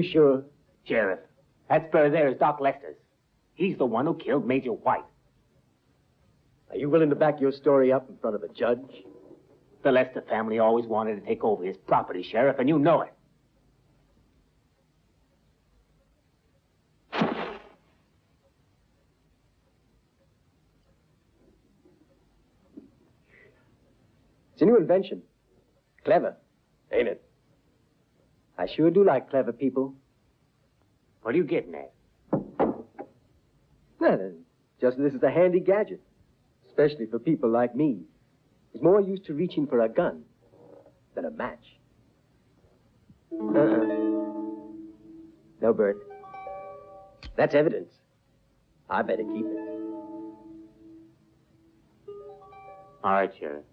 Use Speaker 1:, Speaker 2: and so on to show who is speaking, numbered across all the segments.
Speaker 1: sure?
Speaker 2: Sheriff, that spur there is Doc Lester's. He's the one who killed Major White.
Speaker 1: Are you willing to back your story up in front of a judge?
Speaker 2: The Lester family always wanted to take over his property, Sheriff, and you know it.
Speaker 1: It's a new invention. Clever, ain't it? I sure do like clever people.
Speaker 2: What are you getting at?
Speaker 1: Nothing. Just this is a handy gadget. Especially for people like me. Who's more used to reaching for a gun than a match. No, Bert. That's evidence. I better keep it.
Speaker 2: All right, Sheriff.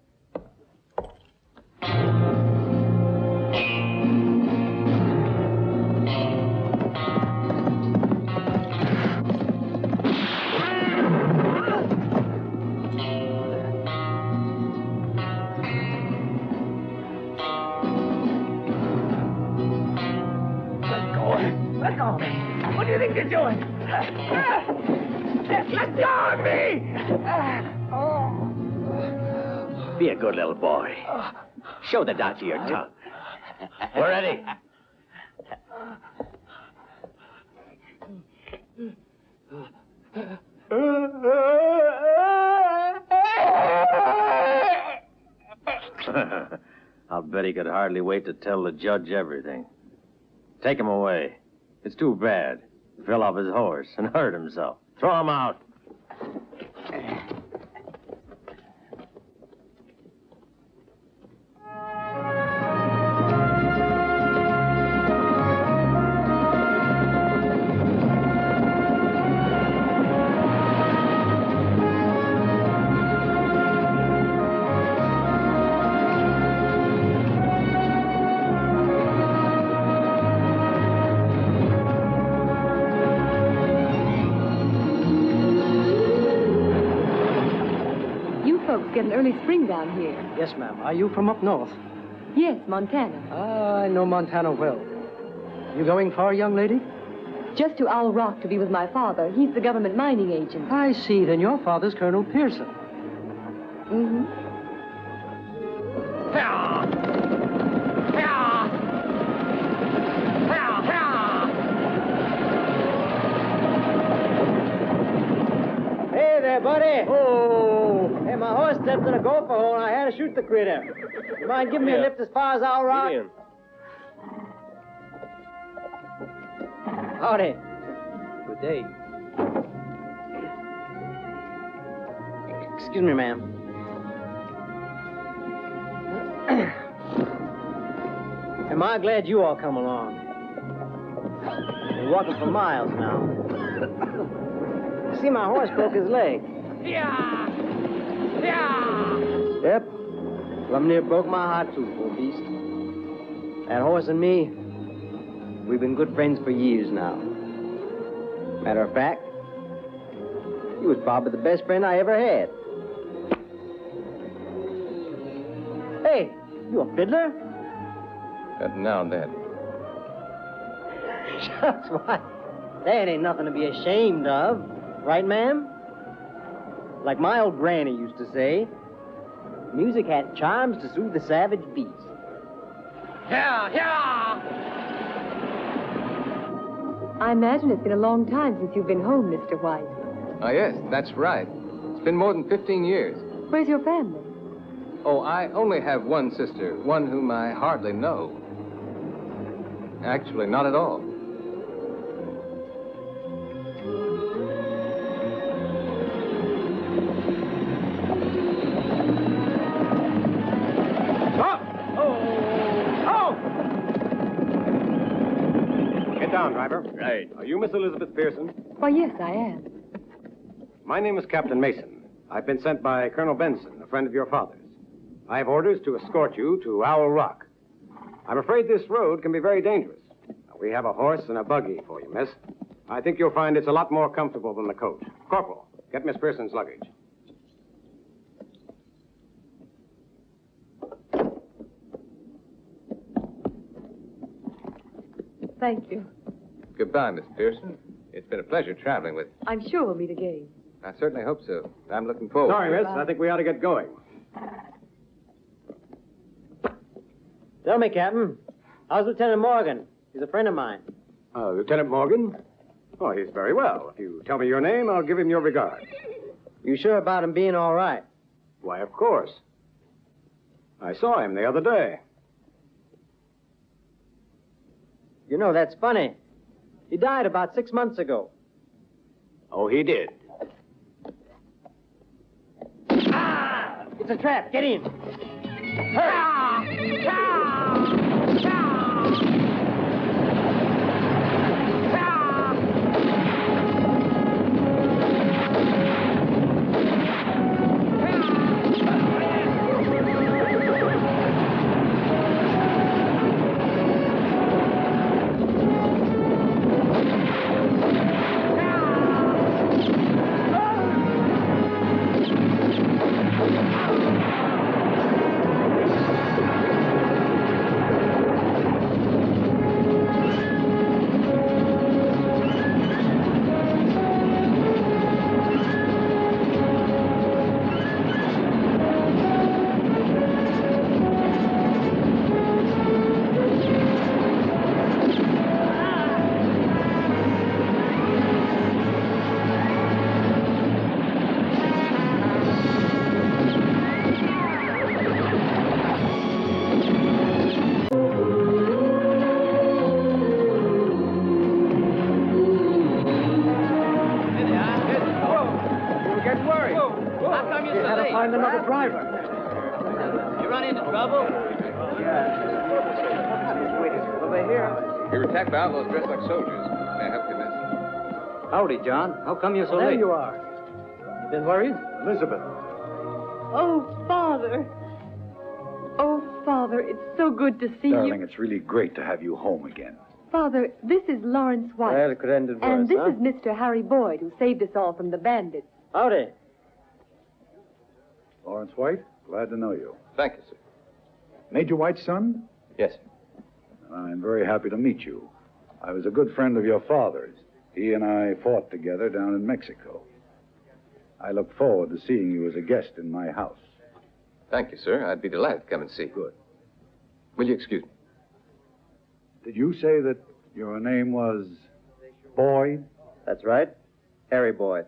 Speaker 3: Let go of me! What do you think you're doing? Let go of me!
Speaker 4: Be a good little boy. Show the doctor your tongue. We're ready. I'll bet he could hardly wait to tell the judge everything. Take him away. It's too bad. He fell off his horse and hurt himself. Throw him out.
Speaker 5: Get an early spring down here.
Speaker 1: Yes, ma'am. Are you from up north?
Speaker 5: Yes, Montana.
Speaker 1: Ah, I know Montana well. You going far, young lady?
Speaker 5: Just to Owl Rock to be with my father. He's the government mining agent.
Speaker 1: I see. Then your father's Colonel Pearson.
Speaker 5: Mm-hmm.
Speaker 1: Hey there, buddy. Oh. Hey, my horse stepped in a gopher hole and I had to shoot the critter. You mind giving me a lift as far as Owl Rock? Howdy. Good day. Excuse me, ma'am. Am I glad you all come along? Been walking for miles now. See, my horse broke his leg.
Speaker 3: Yeah! Yeah!
Speaker 1: Yep. Plumb near broke my heart, too, poor beast. That horse and me, we've been good friends for years now. Matter of fact, he was probably the best friend I ever had. Hey, you a fiddler?
Speaker 6: Now and then.
Speaker 1: Shucks, why? That ain't nothing to be ashamed of. Right, ma'am? Like my old granny used to say, music had charms to soothe the savage beast.
Speaker 3: Yeah! Yeah!
Speaker 5: I imagine it's been a long time since you've been home, Mr. White.
Speaker 6: Oh, yes, that's right. It's been more than 15 years.
Speaker 5: Where's your family?
Speaker 6: Oh, I only have one sister, one whom I hardly know. Actually, not at all.
Speaker 7: Driver.
Speaker 6: Right.
Speaker 7: Are you Miss Elizabeth Pearson?
Speaker 5: Why, yes, I am.
Speaker 7: My name is Captain Mason. I've been sent by Colonel Benson, a friend of your father's. I have orders to escort you to Owl Rock. I'm afraid this road can be very dangerous. We have a horse and a buggy for you, miss. I think you'll find it's a lot more comfortable than the coach. Corporal, get Miss Pearson's luggage.
Speaker 5: Thank you.
Speaker 6: Goodbye, Miss Pearson. It's been a pleasure traveling with you.
Speaker 5: I'm sure we'll meet again.
Speaker 6: I certainly hope so. I'm looking forward.
Speaker 7: Sorry, miss. I think we ought to get going.
Speaker 1: Tell me, Captain, how's Lieutenant Morgan? He's a friend of mine.
Speaker 7: Lieutenant Morgan? Oh, he's very well. If you tell me your name, I'll give him your regard.
Speaker 1: You sure about him being all right?
Speaker 7: Why, of course. I saw him the other day.
Speaker 1: You know, that's funny. He died about 6 months ago.
Speaker 7: Oh, he did.
Speaker 1: Ah! It's a trap. Get in.
Speaker 6: We were attacked by outlaws dressed like soldiers. May I help you, miss?
Speaker 1: Howdy, John. How come you're so
Speaker 8: There
Speaker 1: late?
Speaker 8: you are.
Speaker 1: You been worried?
Speaker 8: Elizabeth.
Speaker 5: Oh, Father. Oh, Father, it's so good to see
Speaker 8: Darling,
Speaker 5: you.
Speaker 8: it's really great to have you home again.
Speaker 5: Father, this is Lawrence White.
Speaker 1: Well, it could end it worse,
Speaker 5: and this
Speaker 1: huh?
Speaker 5: is Mr. Harry Boyd, who saved us all from the bandits.
Speaker 1: Howdy.
Speaker 8: Lawrence White, glad to know you.
Speaker 6: Thank you, sir.
Speaker 8: Major White's son?
Speaker 6: Yes, sir.
Speaker 8: I'm very happy to meet you. I was a good friend of your father's. He and I fought together down in Mexico. I look forward to seeing you as a guest in my house.
Speaker 6: Thank you, sir. I'd be delighted to come and see.
Speaker 8: Good.
Speaker 6: Will you excuse me?
Speaker 8: Did you say that your name was Boyd?
Speaker 1: That's right. Harry Boyd.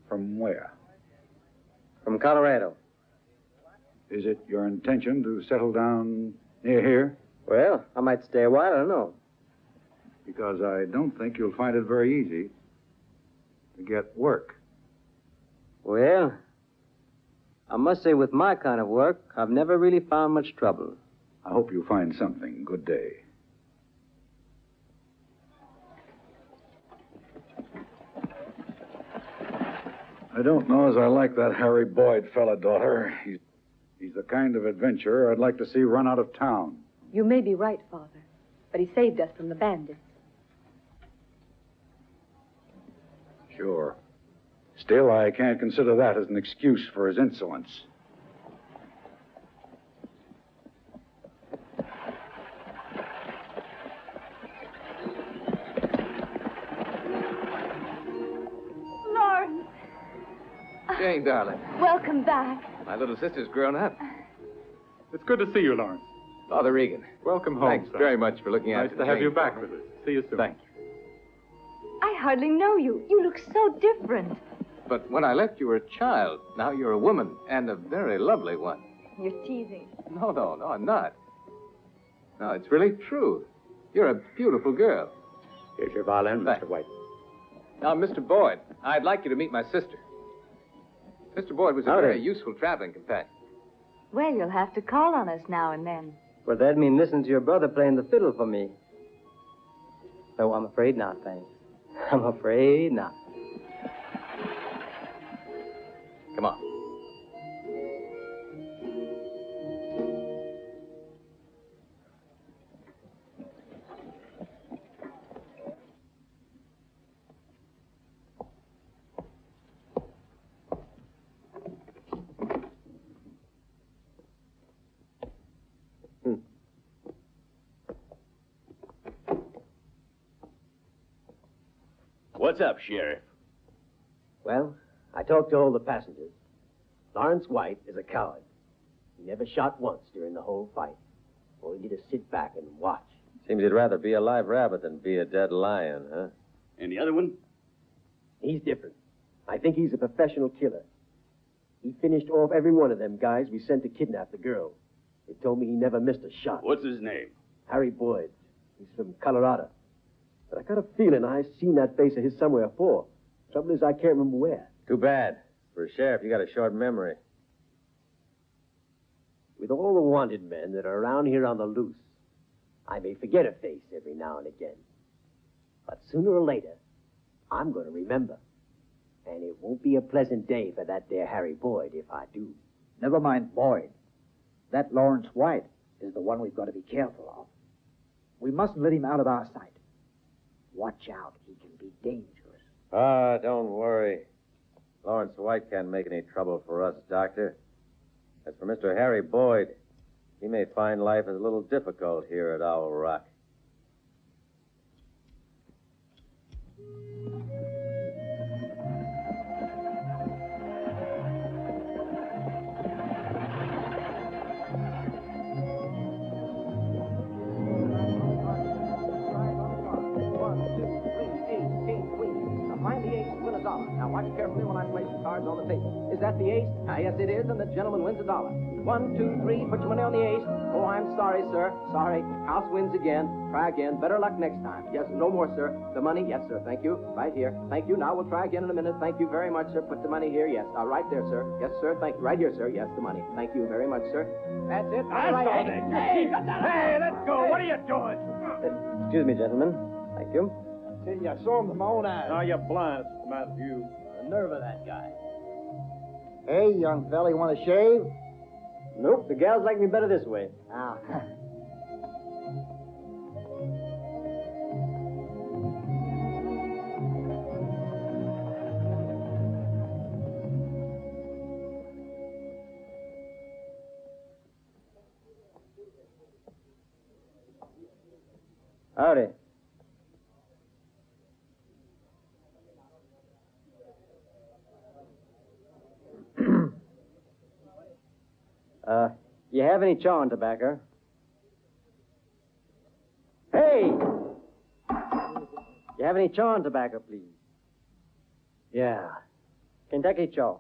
Speaker 8: From where?
Speaker 1: From Colorado.
Speaker 8: Is it your intention to settle down near here?
Speaker 1: Well, I might stay a while. I don't know.
Speaker 8: Because I don't think you'll find it very easy to get work.
Speaker 1: Well, I must say with my kind of work, I've never really found much trouble.
Speaker 8: I hope you find something. Good day. I don't know as I like that Harry Boyd fella, daughter. He's the kind of adventurer I'd like to see run out of town.
Speaker 5: You may be right, Father, but he saved us from the bandits.
Speaker 8: Sure. Still, I can't consider that as an excuse for his insolence.
Speaker 5: Lawrence!
Speaker 6: Jane, darling.
Speaker 5: Welcome back.
Speaker 6: My little sister's grown up.
Speaker 9: It's good to see you, Lawrence.
Speaker 6: Father Regan.
Speaker 9: Welcome home,
Speaker 6: Thanks
Speaker 9: son.
Speaker 6: very much for looking
Speaker 9: Nice
Speaker 6: after
Speaker 9: to have
Speaker 6: Jane.
Speaker 9: you back with us. See you soon.
Speaker 6: Thank you.
Speaker 5: I hardly know you. You look so different.
Speaker 6: But when I left, you were a child. Now you're a woman, and a very lovely one.
Speaker 5: You're teasing.
Speaker 6: No, I'm not. No, it's really true. You're a beautiful girl.
Speaker 7: Here's your violin,
Speaker 6: Thanks.
Speaker 7: Mr. White.
Speaker 6: Now, Mr. Boyd, I'd like you to meet my sister. Mr. Boyd was a
Speaker 1: Howdy.
Speaker 6: very useful traveling companion.
Speaker 5: Well, you'll have to call on us now and then.
Speaker 1: Well, that'd mean listening to your brother playing the fiddle for me. No, I'm afraid not, thanks. I'm afraid not.
Speaker 6: Come on.
Speaker 10: What's up, Sheriff?
Speaker 11: Well, I talked to all the passengers. Lawrence White is a coward. He never shot once during the whole fight. All he did is sit back and watch.
Speaker 4: Seems he'd rather be a live rabbit than be a dead lion, huh?
Speaker 10: And the other one?
Speaker 11: He's different. I think he's a professional killer. He finished off every one of them guys we sent to kidnap the girl. They told me he never missed a shot.
Speaker 10: What's his name?
Speaker 11: Harry Boyd. He's from Colorado. But I got a feeling I've seen that face of his somewhere before. Trouble is, I can't remember where.
Speaker 4: Too bad. For a sheriff, you got a short memory.
Speaker 11: With all the wanted men that are around here on the loose, I may forget a face every now and again. But sooner or later, I'm going to remember. And it won't be a pleasant day for that there Harry Boyd if I do.
Speaker 12: Never mind Boyd. That Lawrence White is the one we've got to be careful of. We mustn't let him out of our sight. Watch out, he can be dangerous.
Speaker 4: Ah, don't worry. Lawrence White can't make any trouble for us, Doctor. As for Mr. Harry Boyd, he may find life a little difficult here at Owl Rock.
Speaker 13: Now watch carefully when I place the cards on the table. Is that the ace? Yes, it is, and the gentleman wins $1. 1, 2, 3, put your money on the ace. Oh, I'm sorry, sir. Sorry. House wins again. Try again. Better luck next time. Yes, no more, sir. The money? Yes, sir. Thank you. Right here. Thank you. Now we'll try again in a minute. Thank you very much, sir. Put the money here. Yes. Right there, sir. Yes, sir. Thank you. Right here, sir. Yes, the money. Thank you very much, sir. That's it.
Speaker 3: That's all right. Hey, let's go. What are you doing?
Speaker 1: Excuse me, gentlemen. Thank you.
Speaker 13: See, you saw him with my own eyes.
Speaker 3: Now you're blind. What's the matter with you?
Speaker 13: The nerve of that guy.
Speaker 12: Hey, young fella, you want to shave?
Speaker 1: Nope, the gals like me better this way.
Speaker 12: Ah.
Speaker 1: Howdy. You have any chawing tobacco? Hey! You have any chawing tobacco, please? Yeah. Kentucky chaw.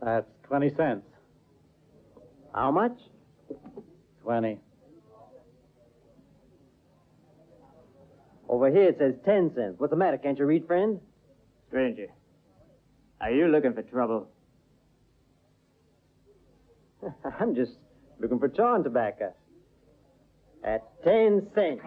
Speaker 9: That's 20 cents.
Speaker 1: How much?
Speaker 9: 20.
Speaker 1: Over here it says 10 cents. What's the matter? Can't you read, friend?
Speaker 2: Stranger, are you looking for trouble?
Speaker 1: I'm just looking for chawing tobacco. At 10 cents.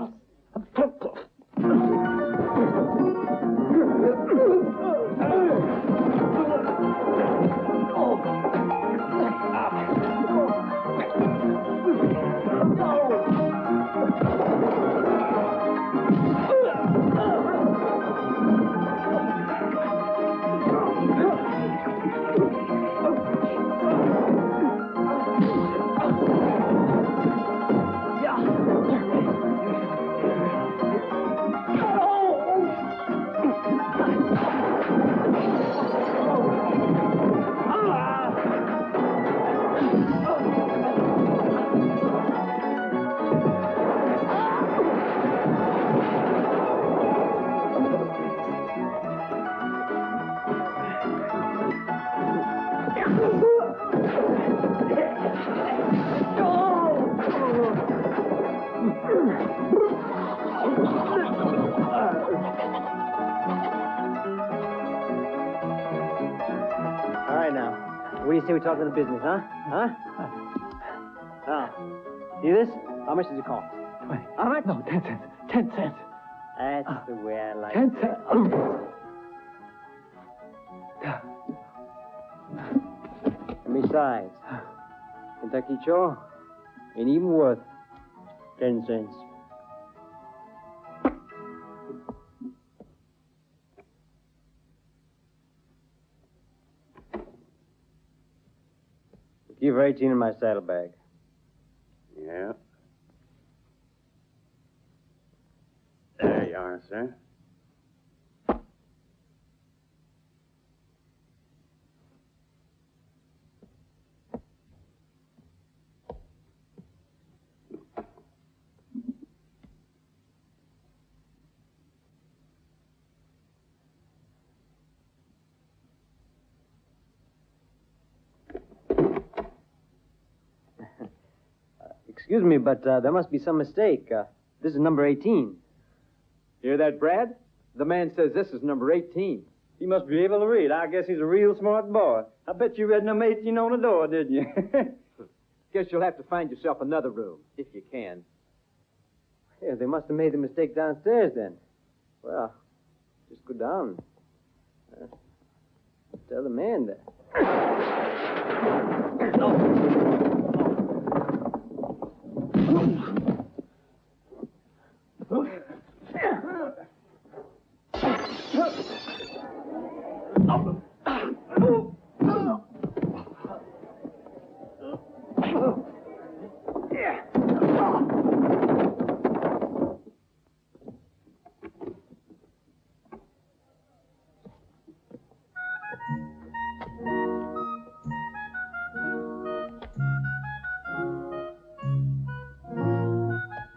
Speaker 1: What do you say we talk about the business, huh? Now, see this? How much does it cost?
Speaker 12: 20.
Speaker 1: How much?
Speaker 12: No, 10 cents. 10 cents.
Speaker 1: That's the way I like
Speaker 12: 10
Speaker 1: it.
Speaker 12: cents.
Speaker 1: And besides, Kentucky Chaw ain't even worth 10 cents. Give her 18 in my saddlebag.
Speaker 7: Yeah.
Speaker 10: are, sir.
Speaker 1: Excuse me, but there must be some mistake. This is number 18.
Speaker 6: Hear that, Brad? The man says this is number 18. He must be able to read. I guess he's a real smart boy. I bet you read number 18 on the door, didn't you? Guess you'll have to find yourself another room, if you can.
Speaker 1: Yeah, they must have made the mistake downstairs then. Well, just go down. Tell the man that.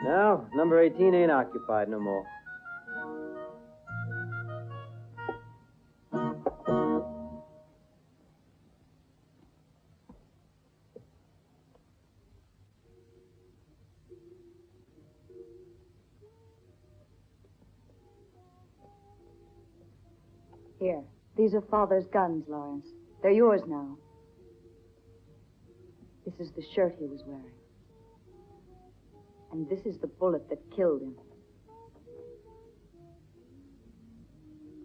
Speaker 1: Now, number 18 ain't occupied no more.
Speaker 14: Here, these are Father's guns, Lawrence. They're yours now. This is the shirt he was wearing. And this is the bullet that killed him.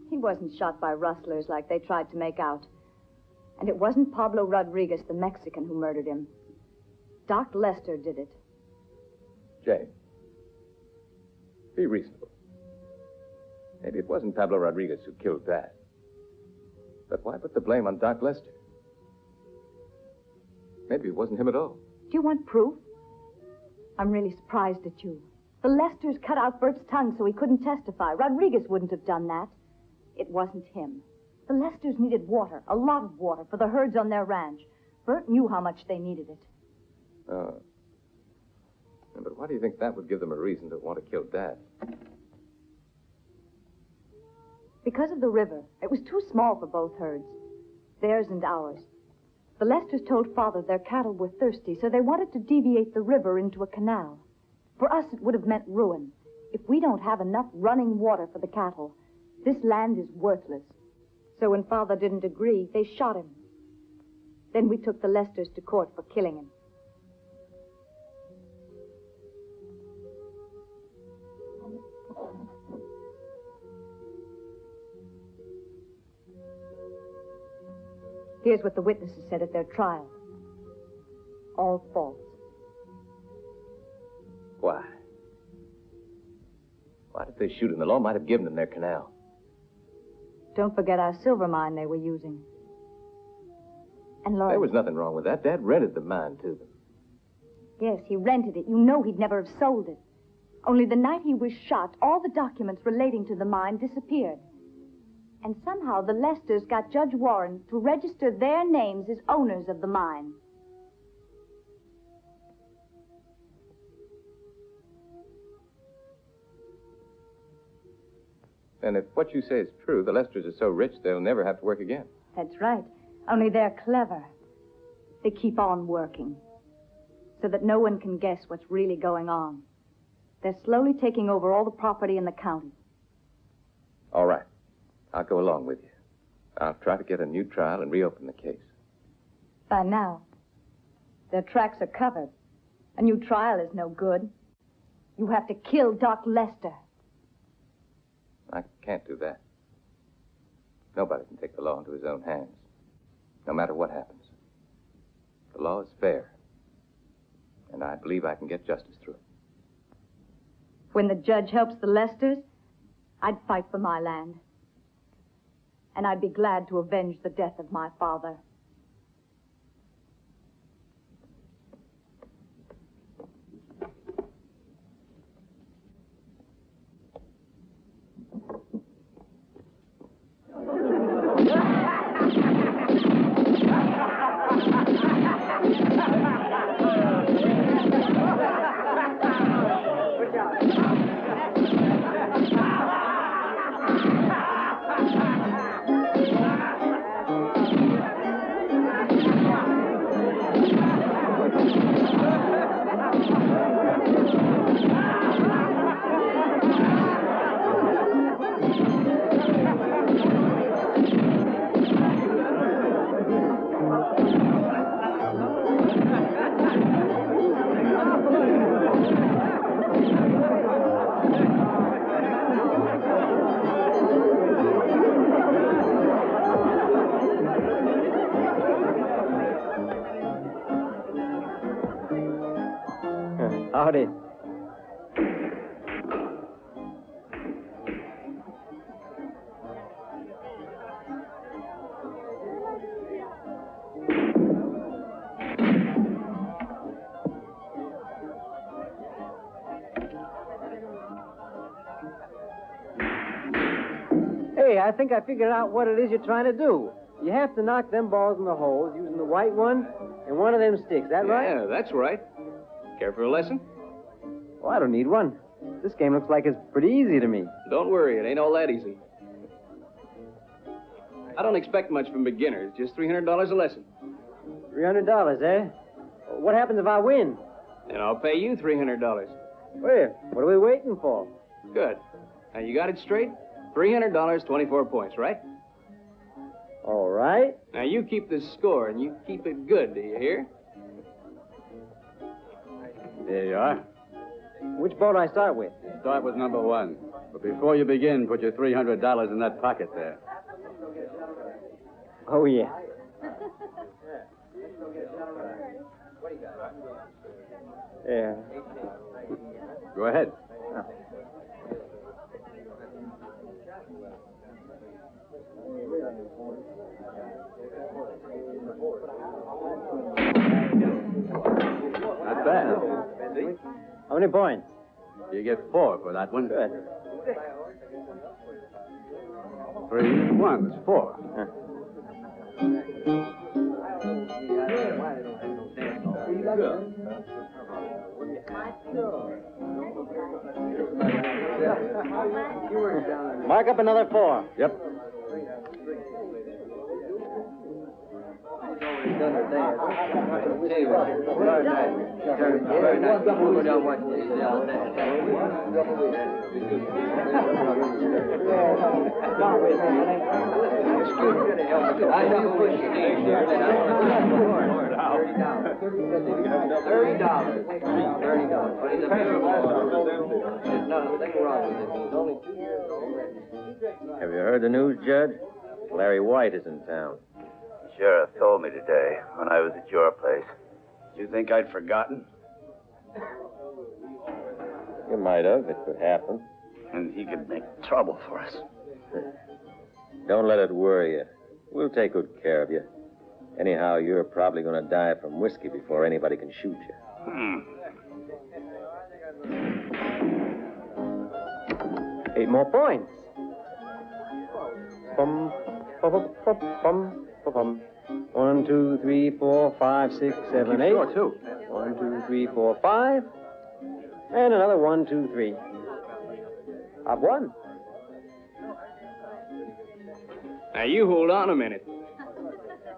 Speaker 14: He wasn't shot by rustlers like they tried to make out. And it wasn't Pablo Rodriguez, the Mexican, who murdered him. Doc Lester did it.
Speaker 15: Jay, be reasonable. Maybe it wasn't Pablo Rodriguez who killed Dad. But why put the blame on Doc Lester? Maybe it wasn't him at all.
Speaker 14: Do you want proof? I'm really surprised at you. The Lesters cut out Bert's tongue so he couldn't testify. Rodriguez wouldn't have done that. It wasn't him. The Lesters needed water, a lot of water, for the herds on their ranch. Bert knew how much they needed it.
Speaker 15: Oh. But why do you think that would give them a reason to want to kill Dad?
Speaker 14: Because of the river. It was too small for both herds. Theirs and ours. The Lesters told Father their cattle were thirsty, so they wanted to deviate the river into a canal. For us, it would have meant ruin. If we don't have enough running water for the cattle, this land is worthless. So when Father didn't agree, they shot him. Then we took the Lesters to court for killing him. Here's what the witnesses said at their trial. All false.
Speaker 15: Why? Why did they shoot him? The law might have given them their canal.
Speaker 14: Don't forget our silver mine they were using. And Lawrence...
Speaker 15: There was nothing wrong with that. Dad rented the mine to them.
Speaker 14: Yes, he rented it. You know he'd never have sold it. Only the night he was shot, all the documents relating to the mine disappeared. And somehow the Lesters got Judge Warren to register their names as owners of the mine.
Speaker 15: And if what you say is true, the Lesters are so rich they'll never have to work again.
Speaker 14: That's right. Only they're clever. They keep on working, so that no one can guess what's really going on. They're slowly taking over all the property in the county.
Speaker 15: All right. I'll go along with you. I'll try to get a new trial and reopen the case.
Speaker 14: By now, their tracks are covered. A new trial is no good. You have to kill Doc Lester.
Speaker 15: I can't do that. Nobody can take the law into his own hands, no matter what happens. The law is fair, and I believe I can get justice through it.
Speaker 14: When the judge helps the Lesters, I'd fight for my land. And I'd be glad to avenge the death of my father.
Speaker 1: about it. Hey, I think I figured out what it is you're trying to do. You have to knock them balls in the holes using the white one and one of them sticks. Is that right?
Speaker 10: Yeah, that's right. Care for a lesson?
Speaker 1: Oh, I don't need one. This game looks like it's pretty easy to me.
Speaker 10: Don't worry, it ain't all that easy. I don't expect much from beginners, just $300 a lesson.
Speaker 1: $300, eh? What happens if I win?
Speaker 10: And I'll pay you $300.
Speaker 1: Where? What are we waiting for?
Speaker 10: Good. Now, you got it straight? $300, 24 points, right?
Speaker 1: All right.
Speaker 10: Now, you keep this score, and you keep it good, do you hear?
Speaker 6: There you are.
Speaker 1: Which boat do I start with?
Speaker 6: Start with number 1. But before you begin, put your $300 in that pocket there.
Speaker 1: Oh, yeah. Yeah.
Speaker 6: Go ahead. Not bad.
Speaker 1: How many points?
Speaker 6: You get 4 for that one.
Speaker 1: Good.
Speaker 6: 3, 1. That's 4.
Speaker 1: Mark up another 4.
Speaker 6: Yep.
Speaker 4: Have you heard the news, Judge? Larry White is in town.
Speaker 16: Sheriff told me today when I was at your place. Do you think I'd forgotten?
Speaker 4: You might have. It could happen.
Speaker 16: And he could make trouble for us.
Speaker 4: Don't let it worry you. We'll take good care of you. Anyhow, you're probably going to die from whiskey before anybody can shoot you.
Speaker 1: 8 more points. Bum, bum, bum, bum, bum, bum, bum. 1, 2, 3, 4, 5, 6, 7, 8. 1, 2, 3, 4, 5. And another 1, 2, 3. I've won.
Speaker 10: Now, you hold on a minute.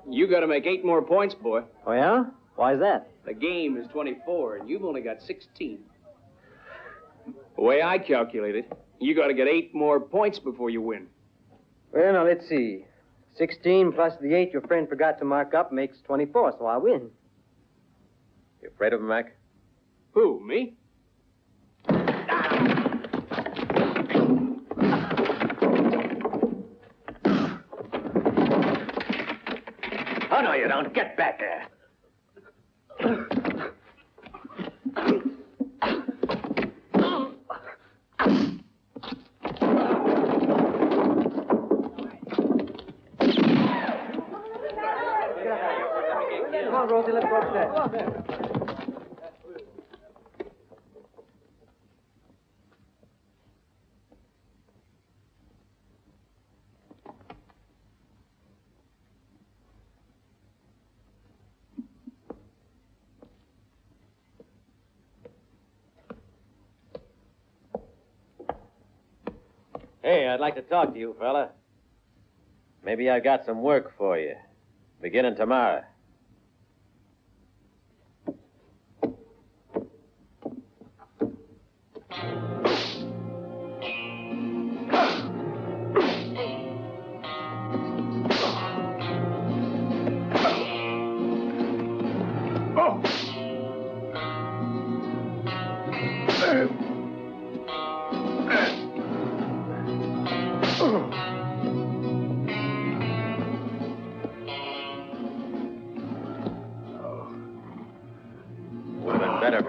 Speaker 10: You got to make 8 more points, boy.
Speaker 1: Oh, yeah? Why is that?
Speaker 10: The game is 24, and you've only got 16. The way I calculate it, you got to get 8 more points before you win.
Speaker 1: Well, now, let's see. 16 plus the 8 your friend forgot to mark up makes 24, so I win.
Speaker 4: You afraid of him, Mac?
Speaker 10: Who, me?
Speaker 2: Oh, no, you don't. Get back there.
Speaker 1: Come on, Rosie, let's go upstairs.
Speaker 4: Hey, I'd like to talk to you, fella. Maybe I've got some work for you. Beginning tomorrow.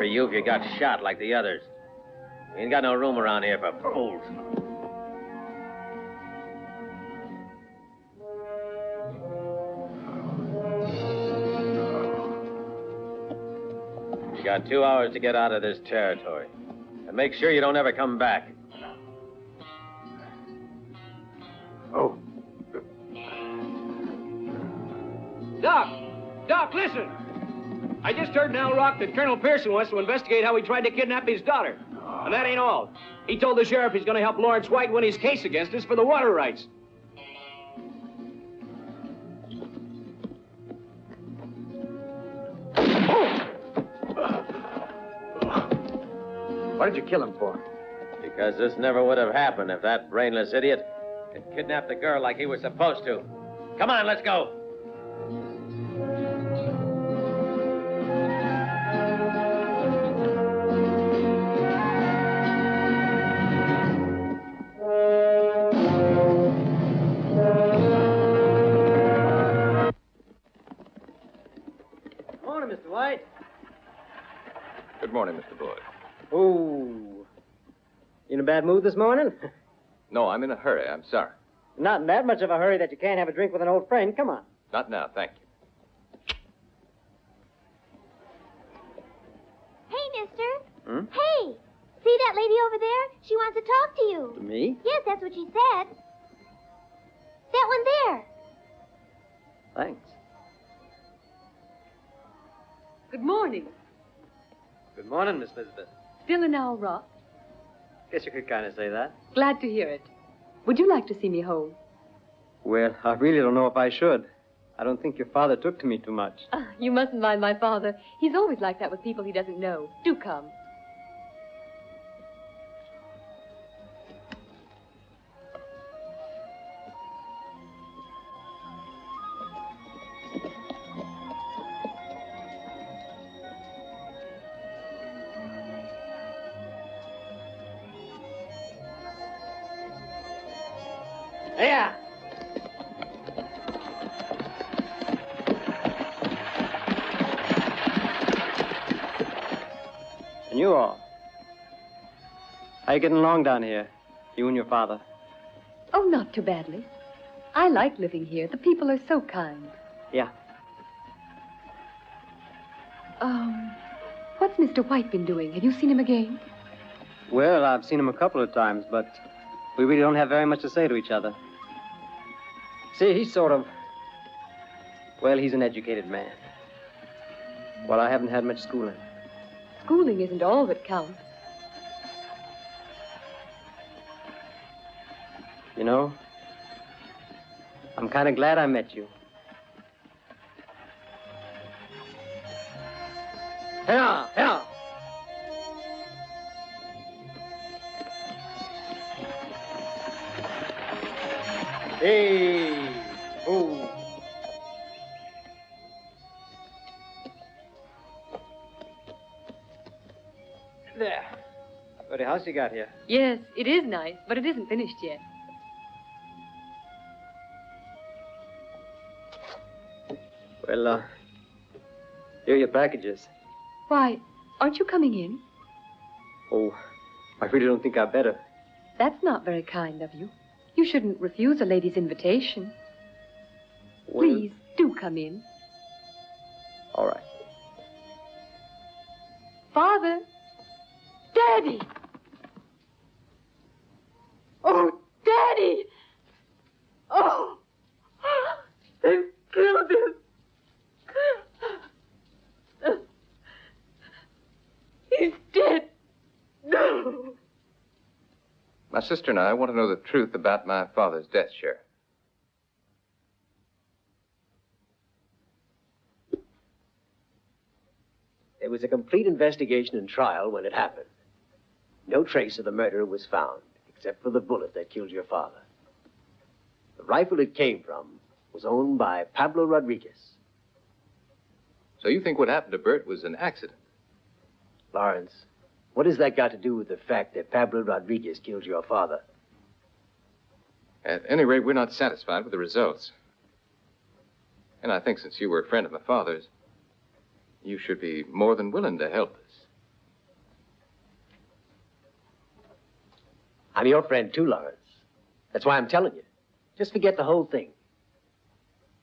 Speaker 4: for you if you got shot like the others. You ain't got no room around here for fools. You got 2 hours to get out of this territory. And make sure you don't ever come back.
Speaker 7: Oh.
Speaker 10: Doc, listen! I just heard in Owl Rock that Colonel Pearson wants to investigate how he tried to kidnap his daughter. And that ain't all. He told the sheriff he's going to help Lawrence White win his case against us for the water rights.
Speaker 1: What did you kill him for?
Speaker 4: Because this never would have happened if that brainless idiot had kidnapped the girl like he was supposed to. Come on, let's go.
Speaker 1: Morning, Mr. White.
Speaker 15: Good morning, Mr. Boyd.
Speaker 1: Oh. You in a bad mood this morning?
Speaker 15: No, I'm in a hurry. I'm sorry.
Speaker 1: Not in that much of a hurry that you can't have a drink with an old friend. Come on.
Speaker 15: Not now, thank you.
Speaker 17: Hey, mister.
Speaker 1: Hmm?
Speaker 17: Hey, see that lady over there? She wants to talk to you.
Speaker 1: To me?
Speaker 17: Yes, that's what she said. That one there.
Speaker 1: Thanks.
Speaker 5: Good morning.
Speaker 1: Good morning, Miss Elizabeth.
Speaker 5: Still in Owl Rock?
Speaker 1: Guess you could kind of say that.
Speaker 5: Glad to hear it. Would you like to see me home?
Speaker 1: Well, I really don't know if I should. I don't think your father took to me too much.
Speaker 5: You mustn't mind my father. He's always like that with people he doesn't know. Do come.
Speaker 1: Yeah. And you all. How you getting along down here? You and your father?
Speaker 5: Oh, not too badly. I like living here. The people are so kind.
Speaker 1: Yeah.
Speaker 5: What's Mr. White been doing? Have you seen him again?
Speaker 1: Well, I've seen him a couple of times, but we really don't have very much to say to each other. See, he's sort of... Well, he's an educated man. Well, I haven't had much schooling.
Speaker 5: Schooling isn't all that counts.
Speaker 1: You know, I'm kind of glad I met you. Here, here. Hey, oh. There. What a house you got here.
Speaker 5: Yes, it is nice, but it isn't finished yet.
Speaker 1: Well, here are your packages.
Speaker 5: Why, aren't you coming in?
Speaker 1: Oh, I really don't think I'd better.
Speaker 5: That's not very kind of you. You shouldn't refuse a lady's invitation.
Speaker 1: Well,
Speaker 5: Please, do come in.
Speaker 1: all right.
Speaker 5: Father! Daddy! Oh, Daddy! Oh! They've killed him! He's dead! No!
Speaker 15: My sister and I want to know the truth about my father's death, Sheriff.
Speaker 11: There was a complete investigation and trial when it happened. No trace of the murderer was found, except for the bullet that killed your father. The rifle it came from was owned by Pablo Rodriguez.
Speaker 15: So you think what happened to Bert was an accident?
Speaker 11: Lawrence, what has that got to do with the fact that Pablo Rodriguez killed your father?
Speaker 15: At any rate, we're not satisfied with the results. And I think since you were a friend of my father's, you should be more than willing to help us.
Speaker 11: I'm your friend too, Lawrence. That's why I'm telling you. Just forget the whole thing.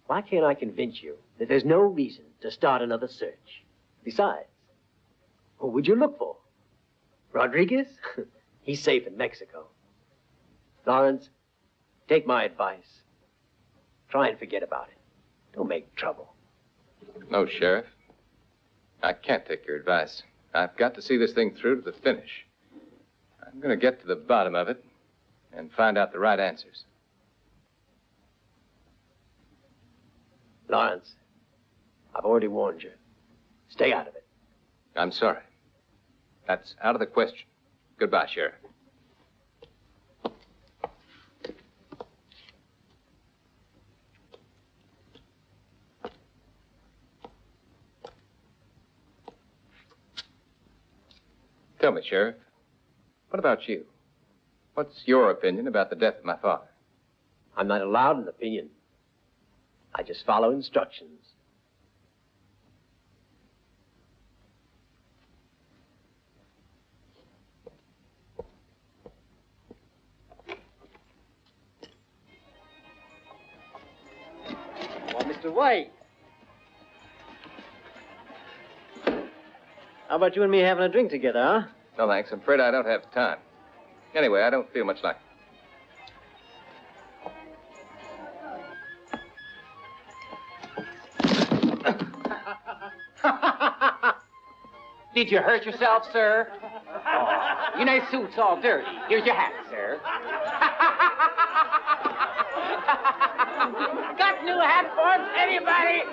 Speaker 11: Why can't I convince you that there's no reason to start another search? Besides, who would you look for? Rodriguez? He's safe in Mexico. Lawrence, take my advice. Try and forget about it. Don't make trouble.
Speaker 15: No, Sheriff. I can't take your advice. I've got to see this thing through to the finish. I'm going to get to the bottom of it and find out the right answers.
Speaker 11: Lawrence, I've already warned you. Stay out of it.
Speaker 15: I'm sorry. That's out of the question. Goodbye, Sheriff. Tell me, Sheriff, what about you? What's your opinion about the death of my father?
Speaker 11: I'm not allowed an opinion. I just follow instructions.
Speaker 1: Well, Mr. White. How about you and me having a drink together, huh?
Speaker 15: No, thanks. I'm afraid I don't have time. Anyway, I don't feel much like it.
Speaker 2: Did you hurt yourself, sir? Oh, your nice suit's all dirty. Here's your hat, sir. Got new hat for us, anybody?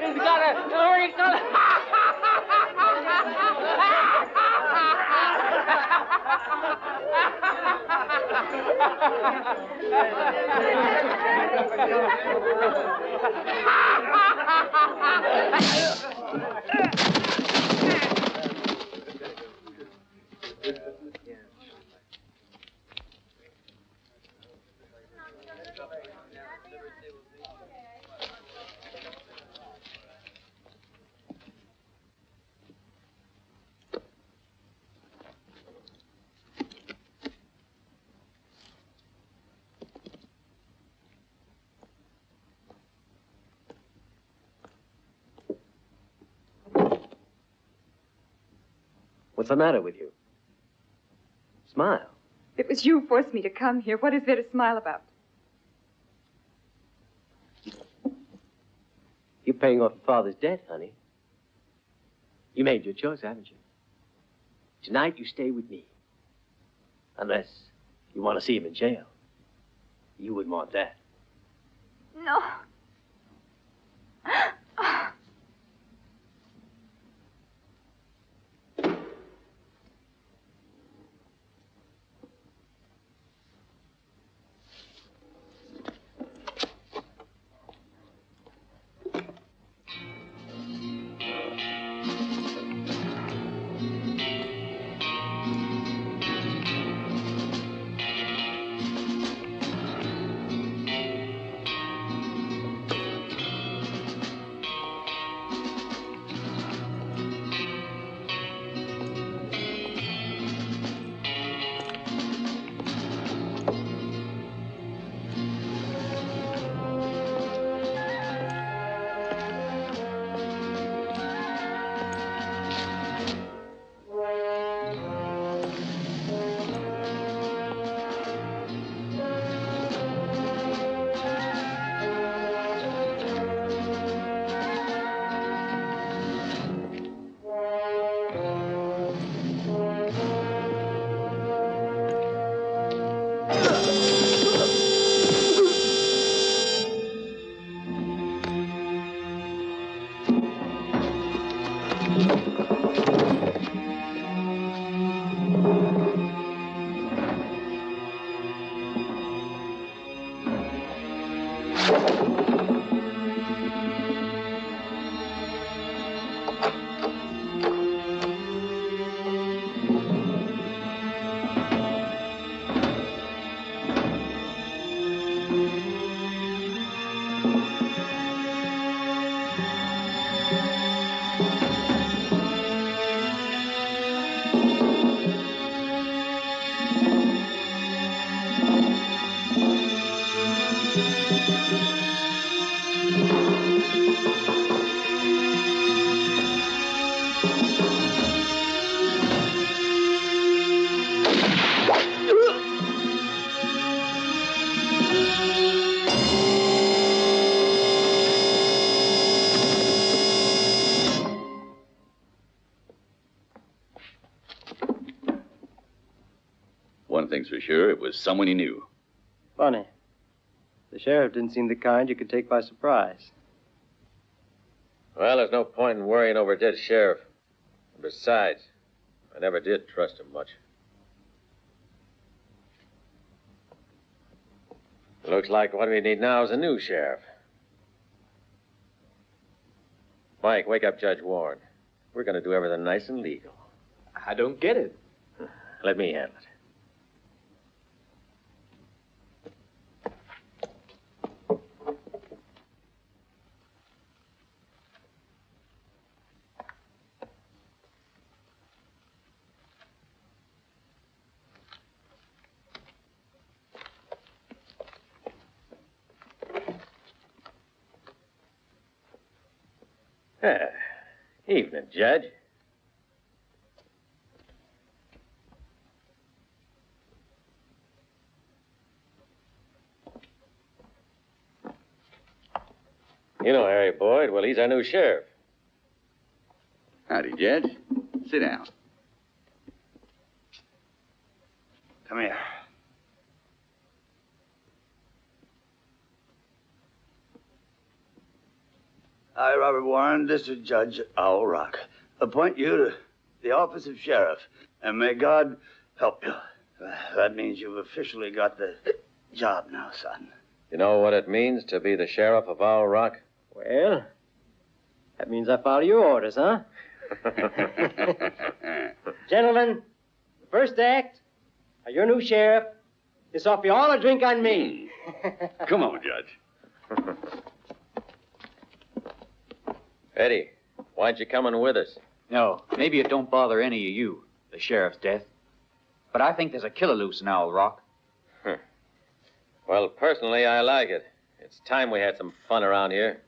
Speaker 2: He's got a orange color.
Speaker 11: What's the matter with you? Smile.
Speaker 5: It was you who forced me to come here. What is there to smile about?
Speaker 11: You're paying off your father's debt, honey. You made your choice, haven't you? Tonight you stay with me. Unless you want to see him in jail. You wouldn't want that.
Speaker 5: No.
Speaker 18: One thing's for sure, it was someone he knew.
Speaker 1: Funny. The sheriff didn't seem the kind you could take by surprise.
Speaker 4: Well, there's no point in worrying over a dead sheriff. And besides, I never did trust him much. Looks like what we need now is a new sheriff. Mike, wake up Judge Warren. We're going to do everything nice and legal.
Speaker 13: I don't get it.
Speaker 4: Let me handle it. Evening, Judge. You know Harry Boyd. Well, he's our new sheriff.
Speaker 18: Howdy, Judge. Sit down.
Speaker 16: Come here. I, Robert Warren, District Judge at Owl Rock, appoint you to the office of sheriff, and may God help you. That means you've officially got the job now, son.
Speaker 4: You know what it means to be the sheriff of Owl Rock?
Speaker 1: Well, that means I follow your orders, huh? Gentlemen, the first act of your new sheriff is offer you all a drink on me.
Speaker 18: Come on, Judge.
Speaker 4: Eddie, why aren't you coming with us?
Speaker 19: No, maybe it don't bother any of you, the sheriff's death. But I think there's a killer loose in Owl Rock.
Speaker 4: Well, personally, I like it. It's time we had some fun around here.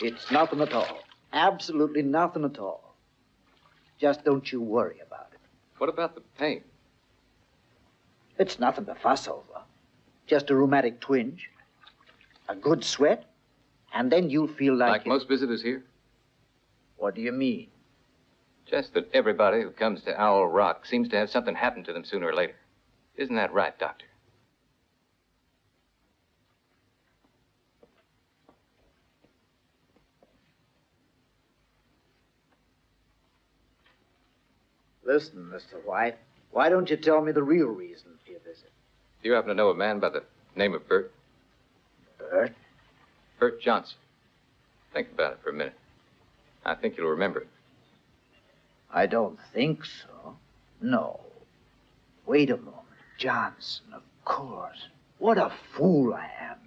Speaker 12: It's nothing at all. Absolutely nothing at all. Just don't you worry about it.
Speaker 15: What about the pain?
Speaker 12: It's nothing to fuss over. Just a rheumatic twinge, a good sweat, and then you'll feel like
Speaker 15: most visitors here?
Speaker 12: What do you mean?
Speaker 15: Just that everybody who comes to Owl Rock seems to have something happen to them sooner or later. Isn't that right, Doctor?
Speaker 12: Listen, Mr. White, why don't you tell me the real reason for your visit?
Speaker 15: Do you happen to know a man by the name of Bert?
Speaker 12: Bert?
Speaker 15: Bert Johnson. Think about it for a minute. I think you'll remember it.
Speaker 12: I don't think so. No. Wait a moment. Johnson, of course. What a fool I am.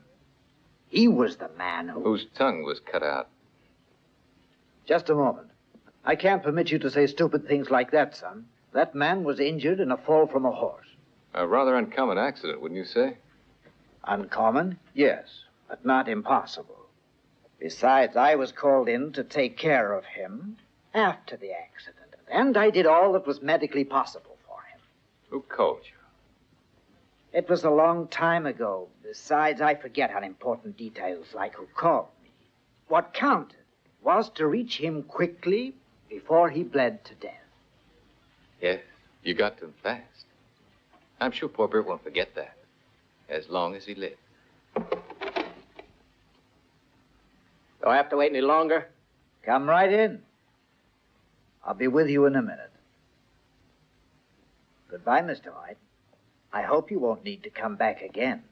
Speaker 12: He was the man
Speaker 15: whose tongue was cut out.
Speaker 12: Just a moment. I can't permit you to say stupid things like that, son. That man was injured in a fall from a horse.
Speaker 15: A rather uncommon accident, wouldn't you say?
Speaker 12: Uncommon? Yes, but not impossible. Besides, I was called in to take care of him after the accident, and I did all that was medically possible for him.
Speaker 15: Who called you?
Speaker 12: It was a long time ago. Besides, I forget unimportant details like who called me. What counted was to reach him quickly before he bled to death.
Speaker 15: Yes, you got to him fast. I'm sure poor Bert won't forget that, as long as he lives.
Speaker 13: Do I have to wait any longer?
Speaker 12: Come right in. I'll be with you in a minute. Goodbye, Mr. White. I hope you won't need to come back again.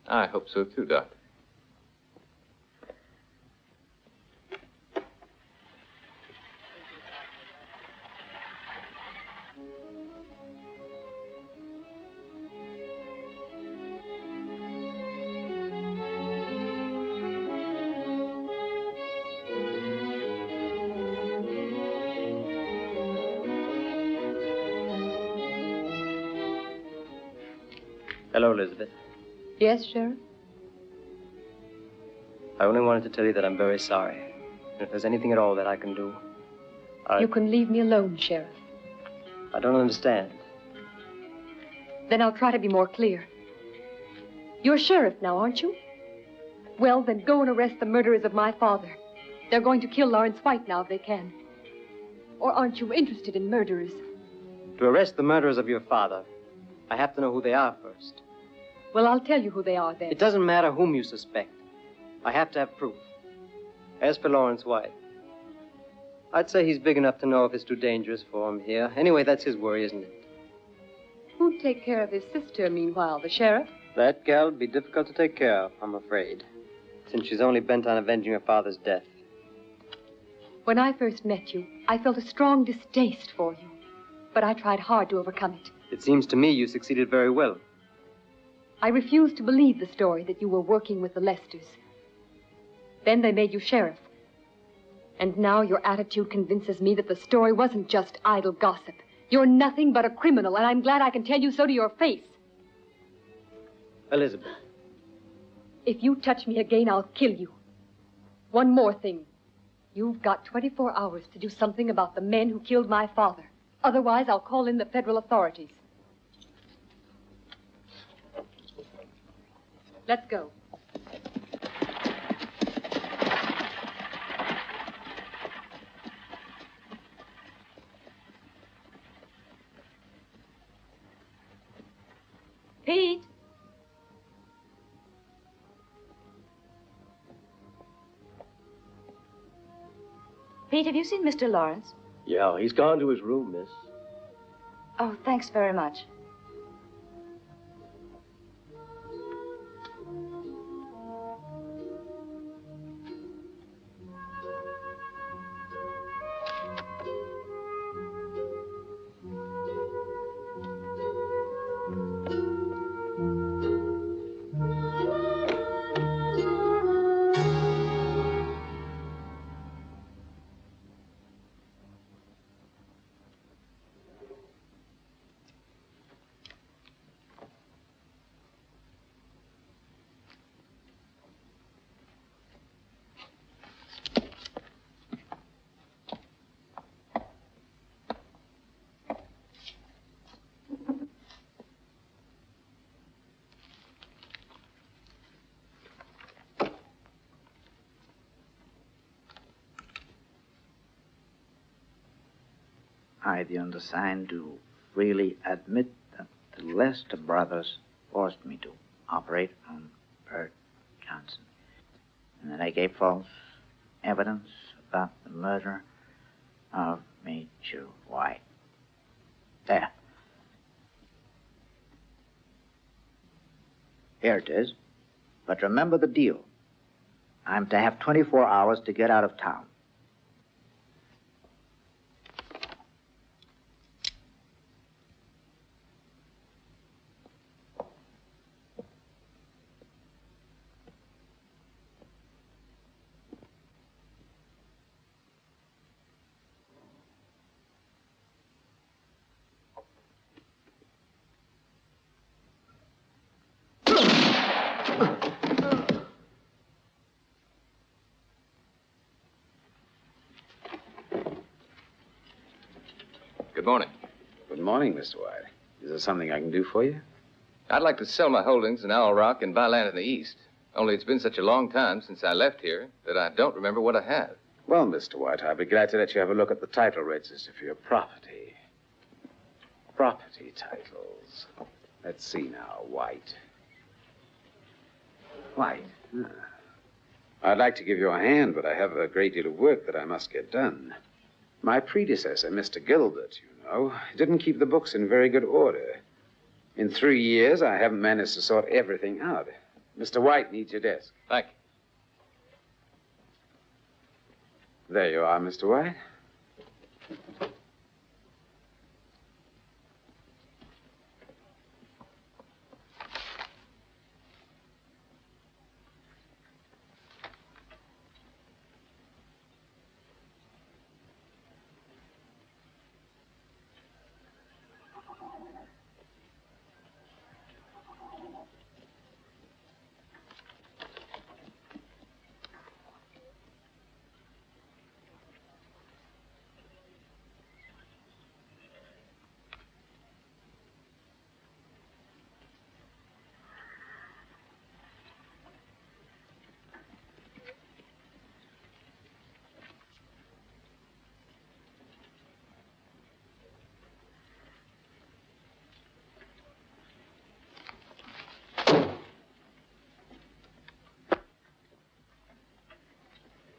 Speaker 15: I hope so too, Doctor.
Speaker 1: Hello, Elizabeth.
Speaker 14: Yes, Sheriff?
Speaker 1: I only wanted to tell you that I'm very sorry. And if there's anything at all that I can do,
Speaker 14: You can leave me alone, Sheriff.
Speaker 1: I don't understand.
Speaker 20: Then I'll try to be more clear. You're sheriff now, aren't you? Well, then go and arrest the murderers of my father. They're going to kill Lawrence White now if they can. Or aren't you interested in murderers?
Speaker 1: To arrest the murderers of your father, I have to know who they are first.
Speaker 20: Well, I'll tell you who they are then.
Speaker 1: It doesn't matter whom you suspect. I have to have proof. As for Lawrence White, I'd say he's big enough to know if it's too dangerous for him here. Anyway, that's his worry, isn't it?
Speaker 20: Who'd take care of his sister, meanwhile? The sheriff?
Speaker 1: That gal would be difficult to take care of, I'm afraid, since she's only bent on avenging her father's death.
Speaker 20: When I first met you, I felt a strong distaste for you, but I tried hard to overcome it.
Speaker 1: It seems to me you succeeded very well.
Speaker 20: I refused to believe the story that you were working with the Lesters. Then they made you sheriff. And now your attitude convinces me that the story wasn't just idle gossip. You're nothing but a criminal, and I'm glad I can tell you so to your face.
Speaker 1: Elizabeth.
Speaker 20: If you touch me again, I'll kill you. One more thing. You've got 24 hours to do something about the men who killed my father. Otherwise, I'll call in the federal authorities. Let's go. Pete!
Speaker 14: Pete, have you seen Mr. Lawrence?
Speaker 10: Yeah, he's gone to his room, miss.
Speaker 14: Oh, thanks very much.
Speaker 12: I, the undersigned, do freely admit that the Lester brothers forced me to operate on Bert Johnson, and that I gave false evidence about the murder of Major White. There. Here it is. But remember the deal. I'm to have 24 hours to get out of town.
Speaker 15: Good morning.
Speaker 18: Good morning, Mr. White. Is there something I can do for you?
Speaker 15: I'd like to sell my holdings in Owl Rock and buy land in the east. Only it's been such a long time since I left here that I don't remember what I have.
Speaker 18: Well, Mr. White, I'll be glad to let you have a look at the title register for your property. Property titles. Let's see now, White. White. Huh. I'd like to give you a hand, but I have a great deal of work that I must get done. My predecessor, Mr. Gilbert, you know, didn't keep the books in very good order. In 3 years, I haven't managed to sort everything out. Mr. White needs your desk.
Speaker 15: Thank you.
Speaker 18: There you are, Mr. White.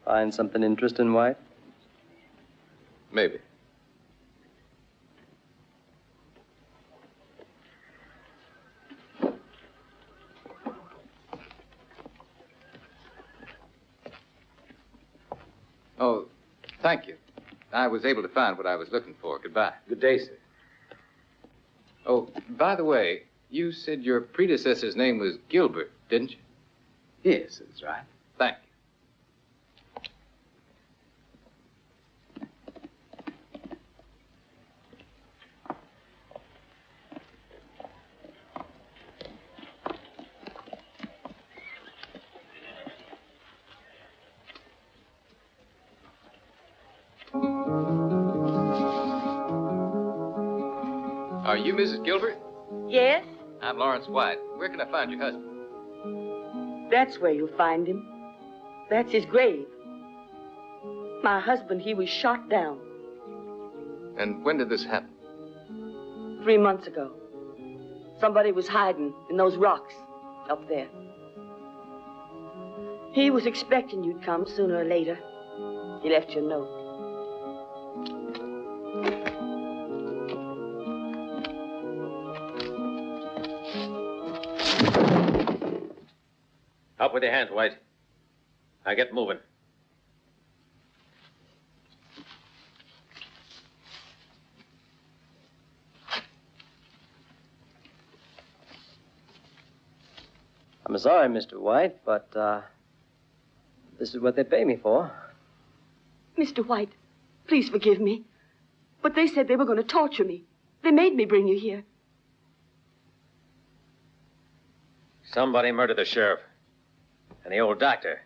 Speaker 1: Find something interesting, White?
Speaker 15: Maybe. Oh, thank you. I was able to find what I was looking for. Goodbye.
Speaker 18: Good day, sir.
Speaker 15: Oh, by the way, you said your predecessor's name was Gilbert, didn't you?
Speaker 18: Yes, that's right.
Speaker 15: Thank you. Are you Mrs. Gilbert?
Speaker 5: Yes?
Speaker 15: I'm Lawrence White. Where can I find your husband?
Speaker 5: That's where you'll find him. That's his grave. My husband, he was shot down
Speaker 15: And when did this happen?
Speaker 5: 3 months ago. Somebody was hiding in those rocks up there. He was expecting you'd come sooner or later. He left you a note.
Speaker 4: Up with your hands, White. Now get moving.
Speaker 1: I'm sorry, Mr. White, but, this is what they pay me for.
Speaker 5: Mr. White, please forgive me. But they said they were going to torture me. They made me bring you here.
Speaker 4: Somebody murdered the sheriff. And the old doctor.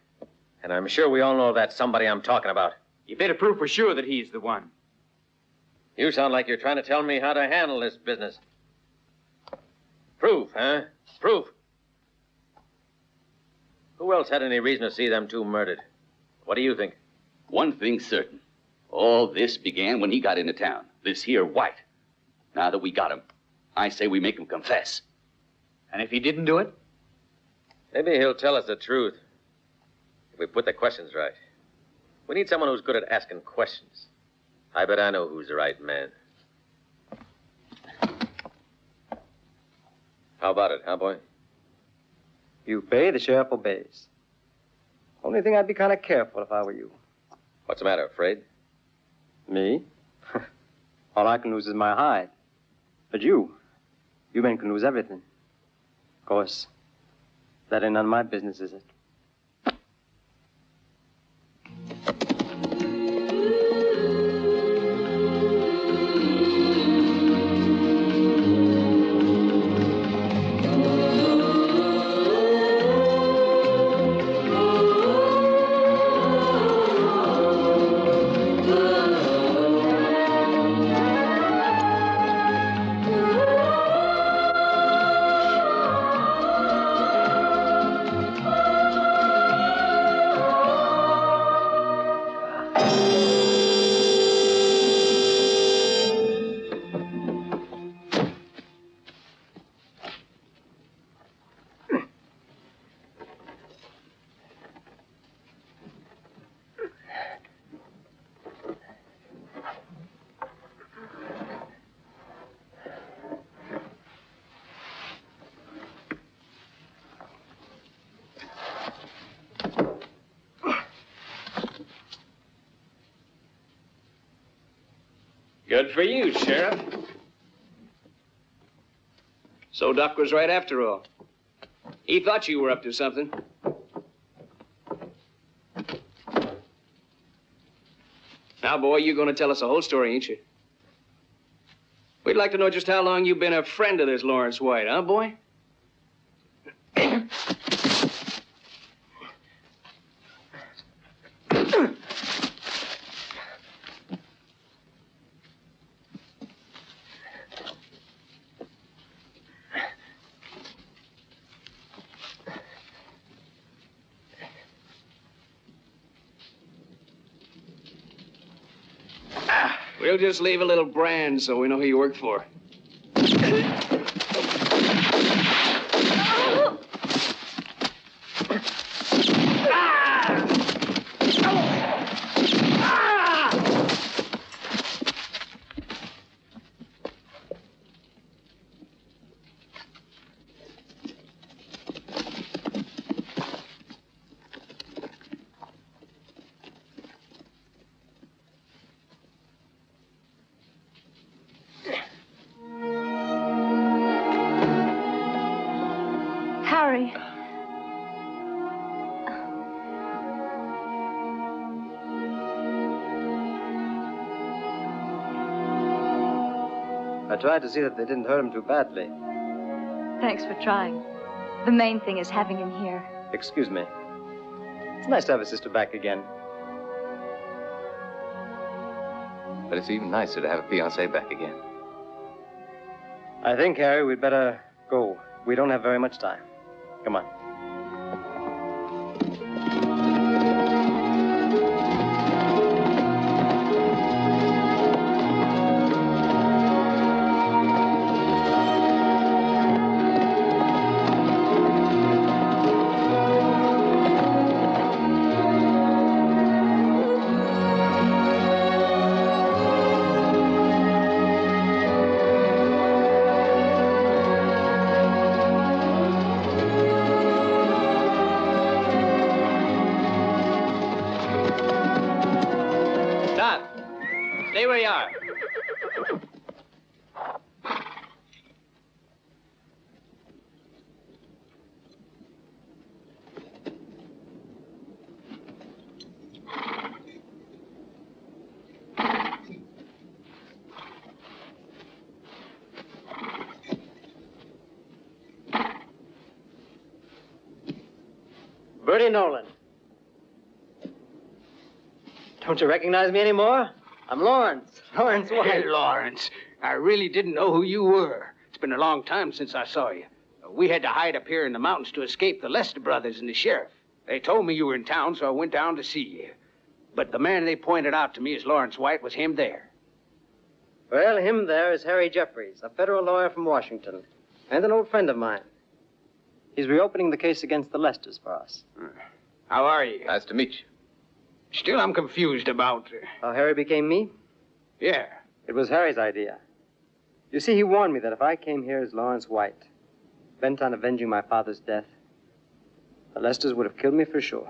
Speaker 4: And I'm sure we all know that somebody I'm talking about.
Speaker 19: You better prove for sure that he's the one.
Speaker 4: You sound like you're trying to tell me how to handle this business. Proof, huh? Proof. Who else had any reason to see them two murdered? What do you think?
Speaker 21: One thing's certain. All this began when he got into town. This here White. Now that we got him, I say we make him confess.
Speaker 19: And if he didn't do it?
Speaker 4: Maybe he'll tell us the truth. If we put the questions right. We need someone who's good at asking questions. I bet I know who's the right man. How about it, huh, boy?
Speaker 1: You pay, the sheriff obeys. Only thing, I'd be kind of careful if I were you.
Speaker 4: What's the matter, afraid?
Speaker 1: Me? All I can lose is my hide. But you men can lose everything. Of course, that ain't none of my business, is it?
Speaker 10: Good for you, Sheriff. So Doc was right after all. He thought you were up to something. Now, boy, you're going to tell us the whole story, ain't you? We'd like to know just how long you've been a friend of this Lawrence White, huh, boy? We'll just leave a little brand so we know who you work for.
Speaker 1: I tried to see that they didn't hurt him too badly.
Speaker 14: Thanks for trying. The main thing is having him here.
Speaker 1: Excuse me. It's nice to have a sister back again.
Speaker 15: But it's even nicer to have a fiancé back again.
Speaker 1: I think, Harry, we'd better go. We don't have very much time. Come on.
Speaker 10: Stay where you are.
Speaker 1: Bertie Nolan. Don't you recognize me anymore? I'm Lawrence. Lawrence White.
Speaker 3: Hey, Lawrence. I really didn't know who you were. It's been a long time since I saw you. We had to hide up here in the mountains to escape the Lester brothers and the sheriff. They told me you were in town, so I went down to see you. But the man they pointed out to me as Lawrence White was him there.
Speaker 1: Well, him there is Harry Jeffries, a federal lawyer from Washington, and an old friend of mine. He's reopening the case against the Lesters for us.
Speaker 3: How are you?
Speaker 15: Nice to meet you.
Speaker 3: Still, I'm confused about...
Speaker 1: How Harry became me?
Speaker 3: Yeah.
Speaker 1: It was Harry's idea. You see, he warned me that if I came here as Lawrence White, bent on avenging my father's death, the Lesters would have killed me for sure.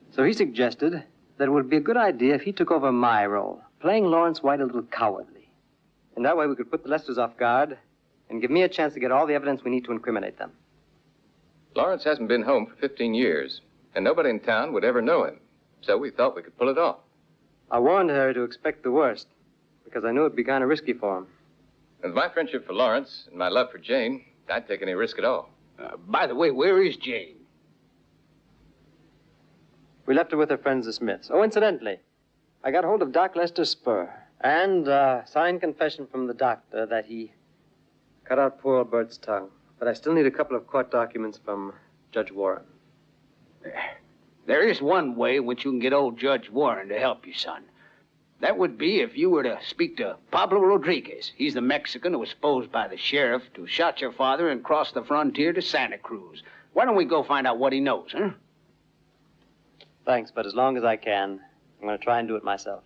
Speaker 1: So he suggested that it would be a good idea if he took over my role, playing Lawrence White a little cowardly. And that way we could put the Lesters off guard and give me a chance to get all the evidence we need to incriminate them.
Speaker 15: Lawrence hasn't been home for 15 years, and nobody in town would ever know him. So we thought we could pull it off.
Speaker 1: I warned Harry to expect the worst, because I knew it'd be kind of risky for him.
Speaker 15: With my friendship for Lawrence and my love for Jane, I'd take any risk at all.
Speaker 3: By the way, where is Jane?
Speaker 1: We left her with her friends, the Smiths. Oh, incidentally, I got hold of Doc Lester's spur and a signed confession from the doctor that he cut out poor old Bert's tongue. But I still need a couple of court documents from Judge Warren.
Speaker 3: There is one way in which you can get old Judge Warren to help you, son. That would be if you were to speak to Pablo Rodriguez. He's the Mexican who was supposed by the sheriff to have shot your father and crossed the frontier to Santa Cruz. Why don't we go find out what he knows, huh?
Speaker 1: Thanks, but as long as I can, I'm going to try and do it myself.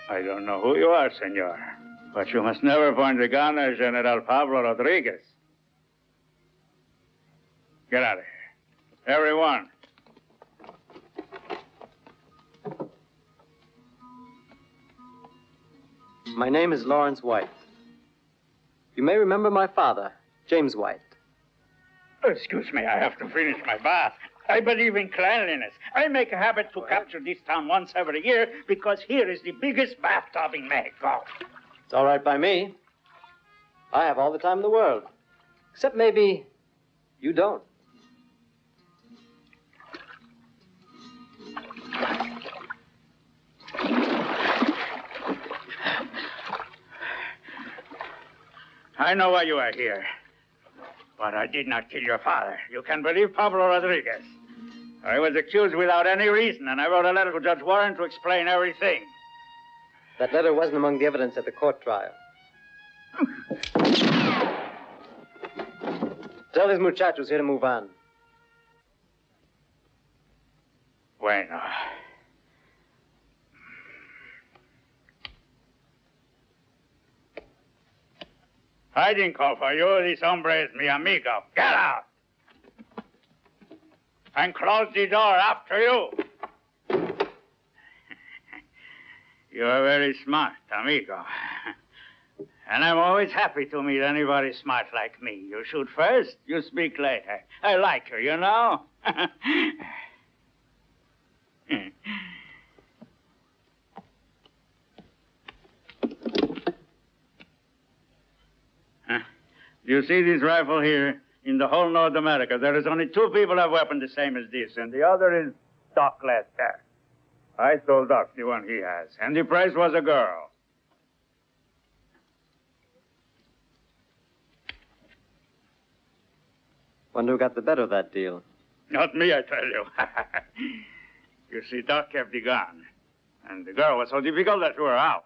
Speaker 9: I don't know who you are, senor, but you must never point the gun at General Pablo Rodriguez. Get out of here. Everyone.
Speaker 1: My name is Lawrence White. You may remember my father, James White.
Speaker 9: Excuse me, I have to finish my bath. I believe in cleanliness. I make a habit to capture this town once every year because here is the biggest bathtub in Mexico.
Speaker 1: It's all right by me. I have all the time in the world. Except maybe you don't.
Speaker 9: I know why you are here. But I did not kill your father. You can believe Pablo Rodriguez. I was accused without any reason, and I wrote a letter to Judge Warren to explain everything.
Speaker 1: That letter wasn't among the evidence at the court trial. Tell these muchachos here to move on.
Speaker 9: Bueno. I didn't call for you. This hombre is mi amigo. Get out! And close the door after you. You are very smart, amigo. And I'm always happy to meet anybody smart like me. You shoot first, you speak later. I like you, you know? You see this rifle here? In the whole North America, there is only 2 people have weapons the same as this, and the other is Doc Lester. I stole Doc, the one he has, and the price was a girl.
Speaker 1: Wonder who got the better of that deal.
Speaker 9: Not me, I tell you. You see, Doc kept the gun, and the girl was so difficult that threw her out.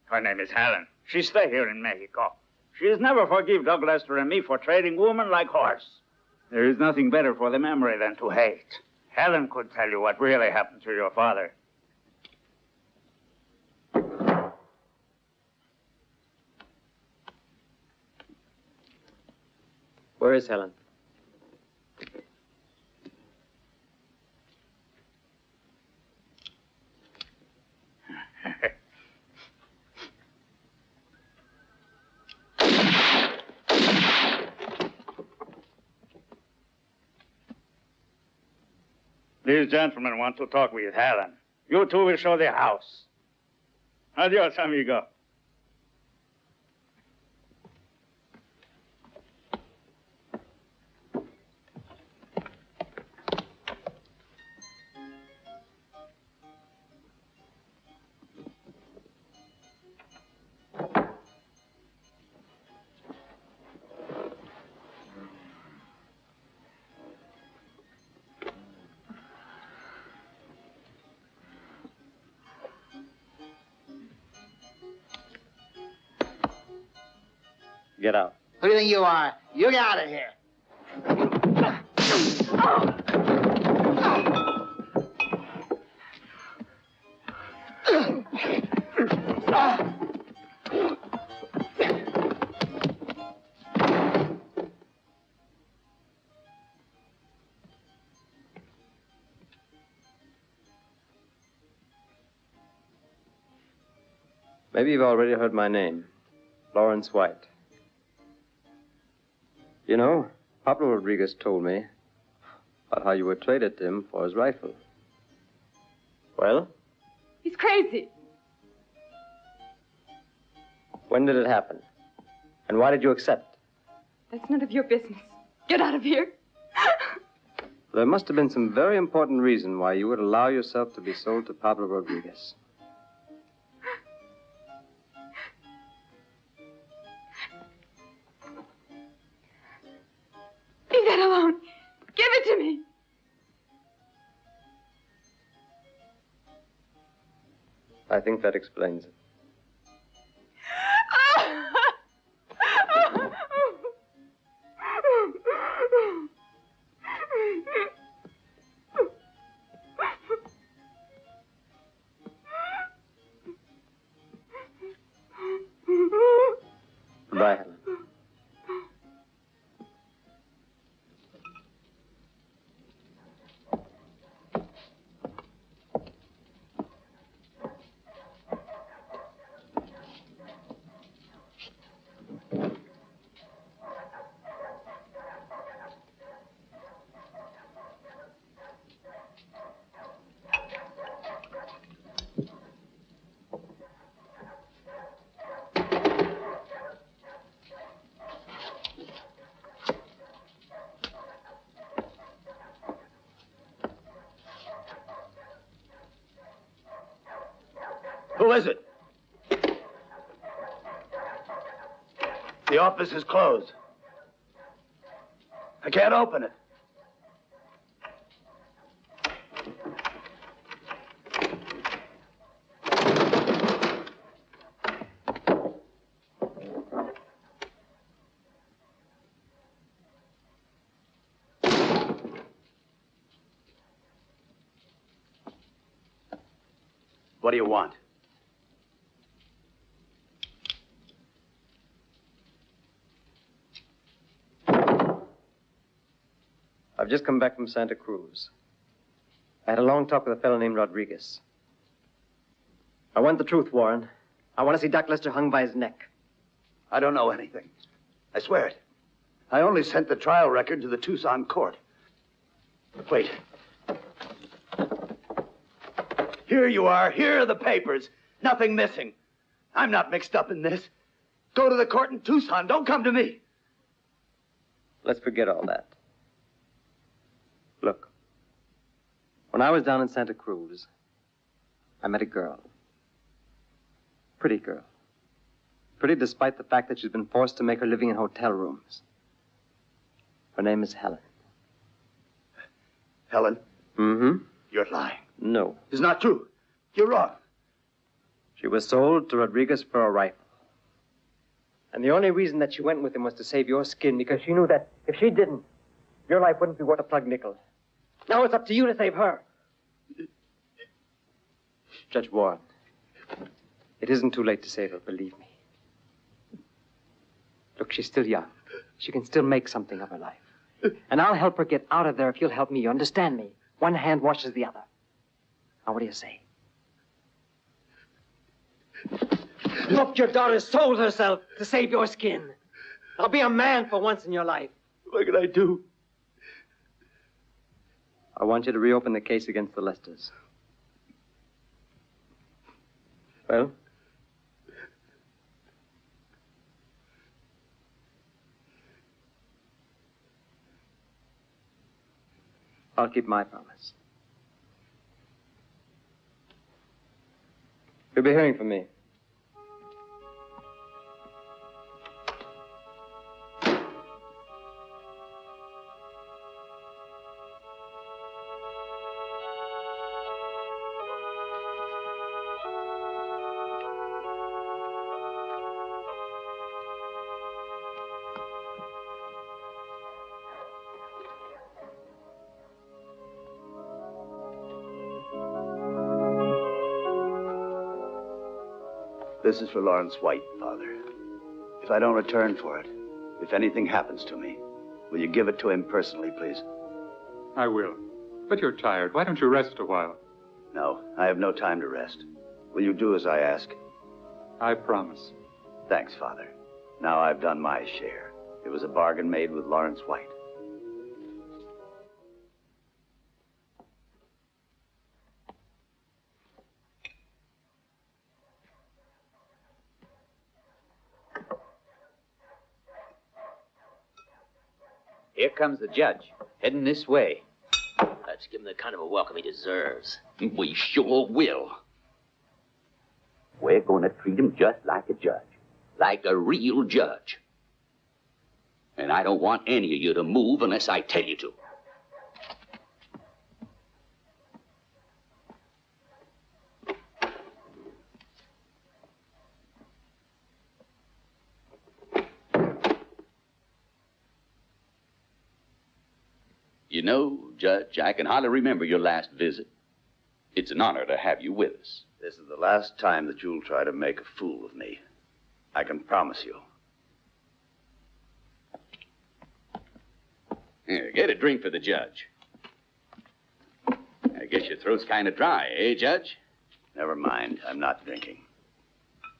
Speaker 9: Her name is Helen. She stay here in Mexico. She's never forgive Doug Lester and me for trading woman like horse. There is nothing better for the memory than to hate. Helen could tell you what really happened to your father.
Speaker 1: Where is Helen?
Speaker 9: These gentlemen want to talk with Helen. You two will show the house. Adios, amigo.
Speaker 1: Get out.
Speaker 12: Who do you think you are? You get out of here.
Speaker 1: Maybe you've already heard my name. Lawrence White. You know, Pablo Rodriguez told me about how you were traded to him for his rifle. Well?
Speaker 20: He's crazy.
Speaker 1: When did it happen? And why did you accept?
Speaker 20: That's none of your business. Get out of here.
Speaker 1: There must have been some very important reason why you would allow yourself to be sold to Pablo Rodriguez.
Speaker 20: Leave that alone. Give it to me.
Speaker 1: I think that explains it. Goodbye, Helen.
Speaker 16: Who is it? The office is closed. I can't open it. What do you want?
Speaker 1: I've just come back from Santa Cruz. I had a long talk with a fellow named Rodriguez. I want the truth, Warren. I want to see Doc Lester hung by his neck.
Speaker 16: I don't know anything. I swear it. I only sent the trial record to the Tucson court. Wait. Here you are. Here are the papers. Nothing missing. I'm not mixed up in this. Go to the court in Tucson. Don't come to me.
Speaker 1: Let's forget all that. Look, when I was down in Santa Cruz, I met a girl. Pretty girl. Pretty despite the fact that she's been forced to make her living in hotel rooms. Her name is Helen.
Speaker 16: Helen?
Speaker 1: Mm-hmm.
Speaker 16: You're lying.
Speaker 1: No.
Speaker 16: It's not true. You're wrong.
Speaker 1: She was sold to Rodriguez for a rifle. And the only reason that she went with him was to save your skin, because she knew that if she didn't, your life wouldn't be worth a plug nickel. Now it's up to you to save her. Judge Warren, it isn't too late to save her, believe me. Look, she's still young. She can still make something of her life. And I'll help her get out of there if you'll help me. You understand me? One hand washes the other. Now, what do you say? Look, your daughter sold herself to save your skin. Now be a man for once in your life.
Speaker 16: What can I do?
Speaker 1: I want you to reopen the case against the Lesters. Well? I'll keep my promise. You'll be hearing from me.
Speaker 16: This is for Lawrence White, Father. If I don't return for it, if anything happens to me, will you give it to him personally, please?
Speaker 8: I will. But you're tired. Why don't you rest a while?
Speaker 16: No, I have no time to rest. Will you do as I ask?
Speaker 8: I promise.
Speaker 16: Thanks, Father. Now I've done my share. It was a bargain made with Lawrence White.
Speaker 19: Here comes the judge, heading this way.
Speaker 11: Let's give him the kind of a welcome he deserves.
Speaker 21: We sure will. We're going to treat him just like a judge. Like a real judge. And I don't want any of you to move unless I tell you to. You know, Judge, I can hardly remember your last visit. It's an honor to have you with us.
Speaker 16: This is the last time that you'll try to make a fool of me. I can promise you.
Speaker 21: Here, get a drink for the judge. I guess your throat's kind of dry, eh, Judge?
Speaker 16: Never mind. I'm not drinking.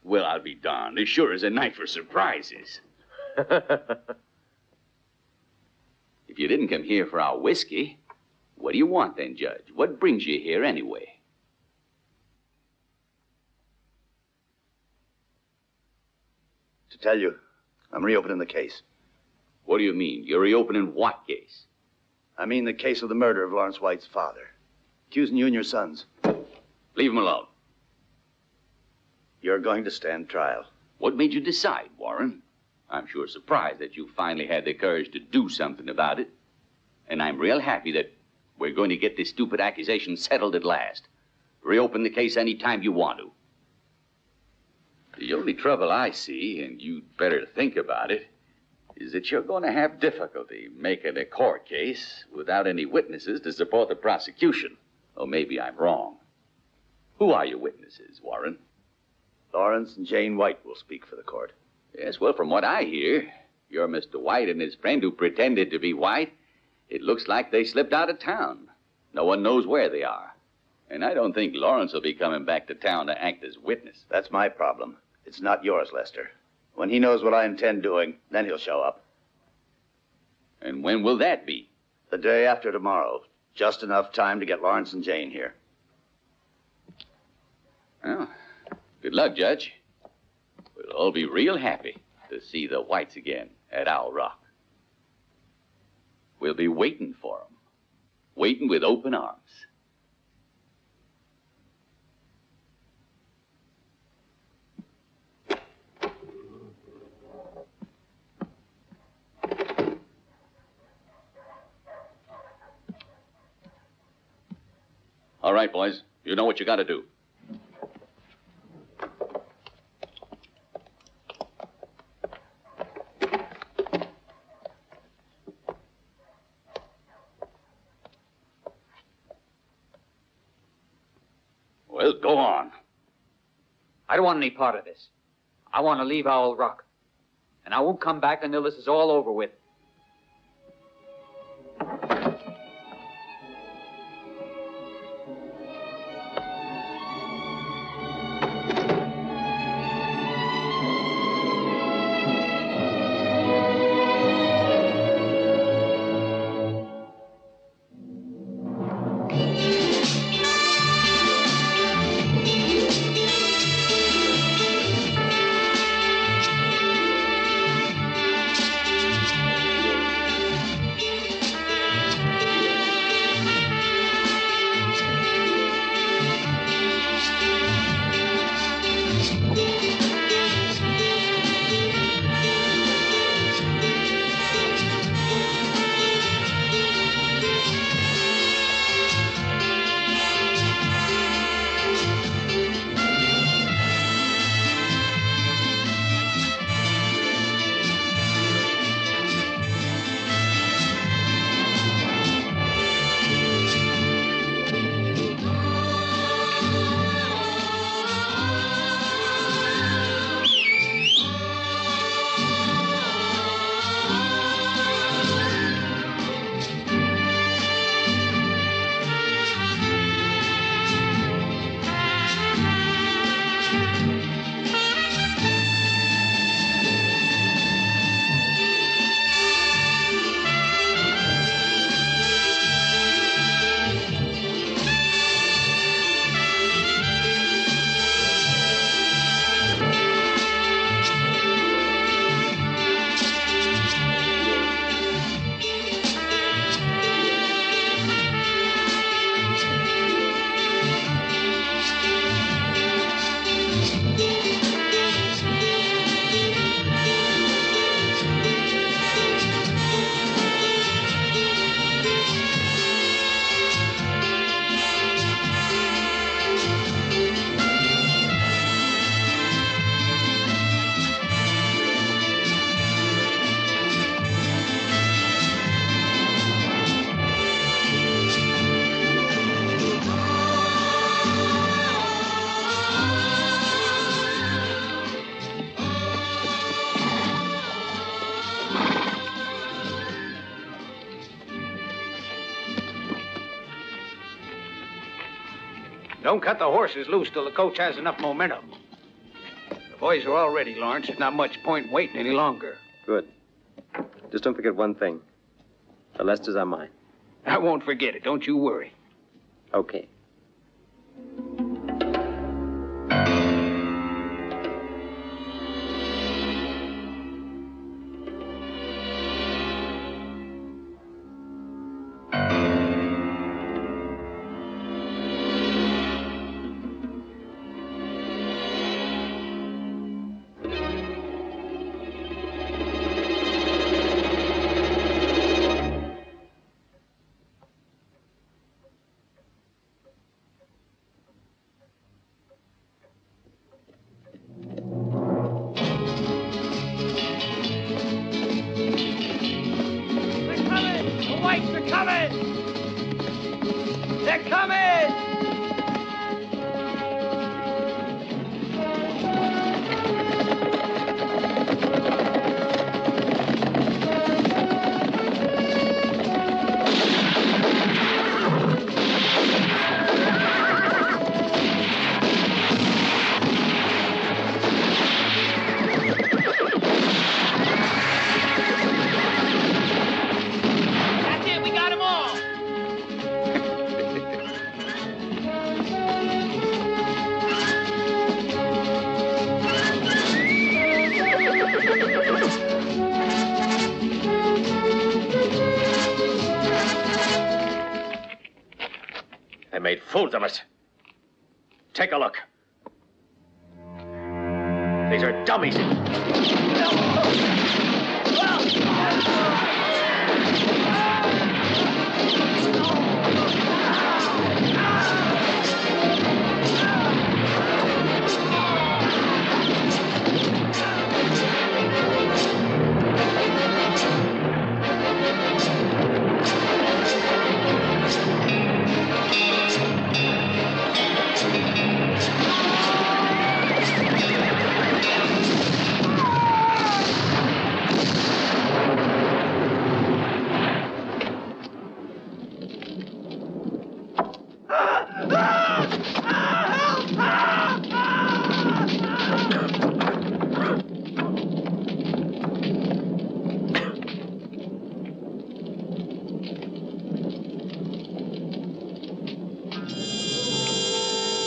Speaker 21: Well, I'll be darned. This sure is a night for surprises. If you didn't come here for our whiskey, what do you want then, Judge? What brings you here anyway?
Speaker 16: To tell you, I'm reopening the case.
Speaker 21: What do you mean? You're reopening what case?
Speaker 16: I mean the case of the murder of Lawrence White's father. Accusing you and your sons.
Speaker 21: Leave him alone.
Speaker 16: You're going to stand trial.
Speaker 21: What made you decide, Warren? I'm sure surprised that you finally had the courage to do something about it. And I'm real happy that we're going to get this stupid accusation settled at last. Reopen the case any time you want to. The only trouble I see, and you'd better think about it, is that you're going to have difficulty making a court case without any witnesses to support the prosecution. Or maybe I'm wrong. Who are your witnesses, Warren?
Speaker 16: Lawrence and Jane White will speak for the court.
Speaker 21: Yes, well, from what I hear, you're Mr. White and his friend who pretended to be White. It looks like they slipped out of town. No one knows where they are. And I don't think Lawrence will be coming back to town to act as witness.
Speaker 16: That's my problem. It's not yours, Lester. When he knows what I intend doing, then he'll show up.
Speaker 21: And when will that be?
Speaker 16: The day after tomorrow. Just enough time to get Lawrence and Jane here.
Speaker 21: Well, good luck, Judge. We'll all be real happy to see the Whites again at Owl Rock. We'll be waiting for them. Waiting with open arms. All right, boys. You know what you got to do. Well, go on.
Speaker 19: I don't want any part of this. I want to leave Owl Rock. And I won't come back until this is all over with.
Speaker 3: Don't cut the horses loose till the coach has enough momentum. The boys are all ready, Lawrence. There's not much point waiting any longer.
Speaker 1: Good. Just don't forget one thing. The Lesters are mine.
Speaker 3: I won't forget it. Don't you worry.
Speaker 1: Okay.
Speaker 10: Fools of us. Take a look. These are dummies.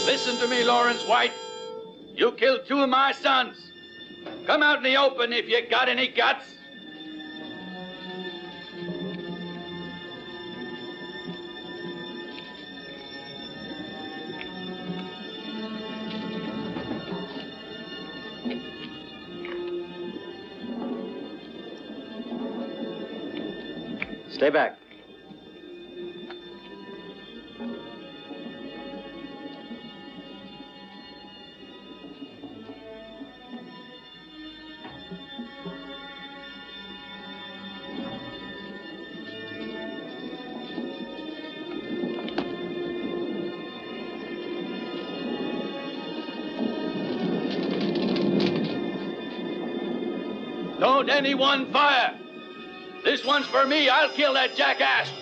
Speaker 21: Listen to me, Lawrence White. You killed 2 of my sons. Come out in the open if you got any guts.
Speaker 1: Stay back.
Speaker 21: Don't anyone fire. This one's for me. I'll kill that jackass.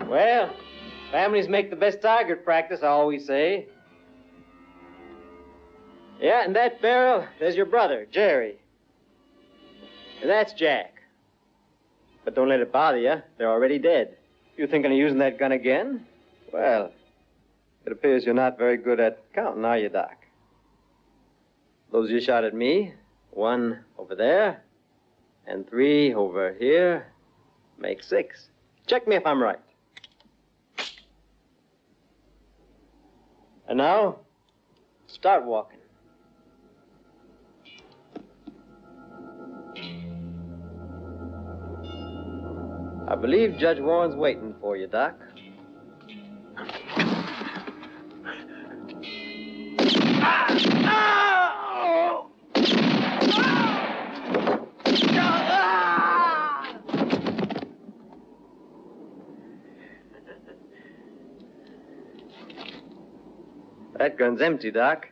Speaker 1: Well, families make the best target practice, I always say. Yeah, in that barrel, there's your brother, Jerry. And that's Jack. But don't let it bother you. They're already dead. You thinking of using that gun again? Well, it appears you're not very good at counting, are you, Doc? Those you shot at me, 1 over there, and 3 over here, make 6. Check me if I'm right. And now, start walking. I believe Judge Warren's waiting for you, Doc. That gun's empty, Doc.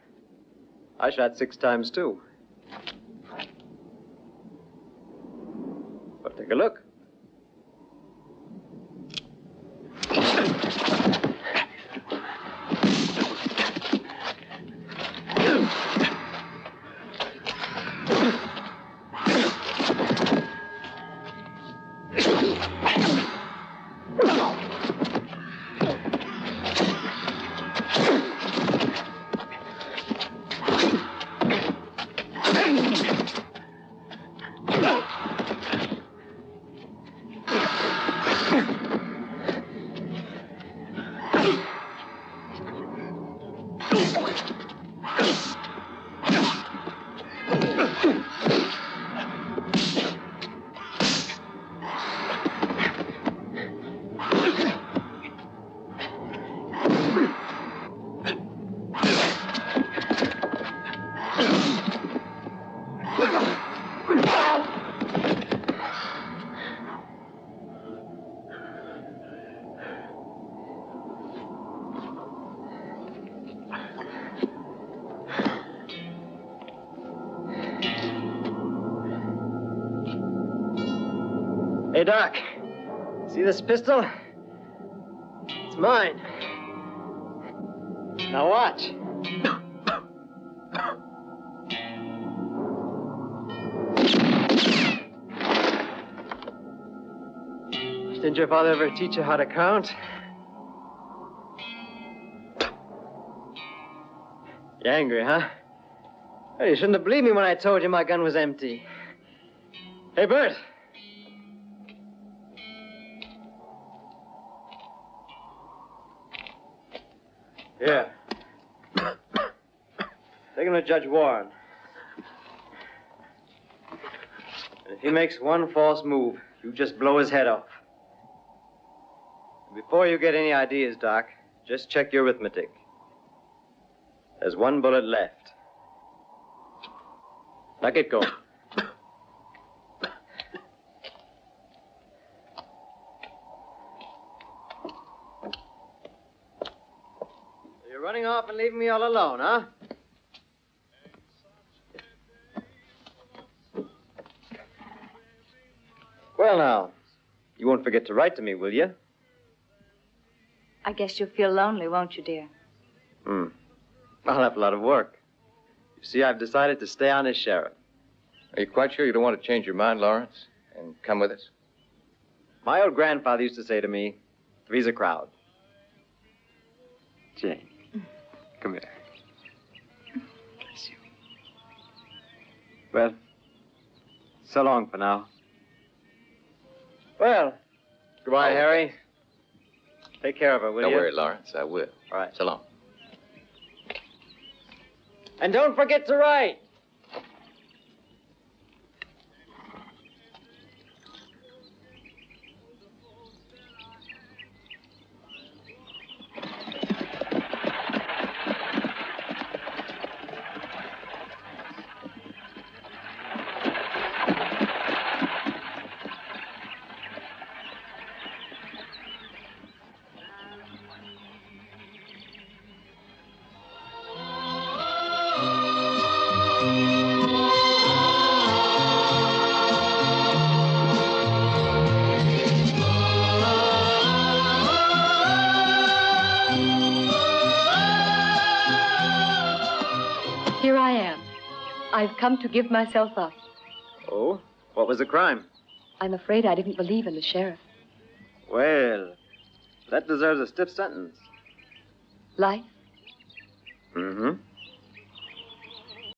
Speaker 1: I shot 6 times, too. But take a look. Hey, Doc. See this pistol? It's mine. Now watch. Didn't your father ever teach you how to count? You're angry, huh? Well, you shouldn't have believed me when I told you my gun was empty. Hey, Bert. Here. Take him to Judge Warren. And if he makes one false move, you just blow his head off. Before you get any ideas, Doc, just check your arithmetic. There's one bullet left. Now get going. You're running off and leaving me all alone, huh? Well, now, you won't forget to write to me, will you?
Speaker 14: I guess you'll feel lonely, won't you, dear?
Speaker 1: I'll have a lot of work. You see, I've decided to stay on as sheriff.
Speaker 15: Are you quite sure you don't want to change your mind, Lawrence, and come with us?
Speaker 1: My old grandfather used to say to me, three's a crowd. Jane, come here. Bless you. Well, so long for now. Well, goodbye, Harry. Take care of her, will you?
Speaker 15: Don't worry, Lawrence. I will.
Speaker 1: All right.
Speaker 15: So long.
Speaker 1: And don't forget to write.
Speaker 20: Here I am. I've come to give myself up.
Speaker 1: Oh? What was the crime?
Speaker 20: I'm afraid I didn't believe in the sheriff.
Speaker 1: Well, that deserves a stiff sentence.
Speaker 20: Life?
Speaker 1: Mm-hmm.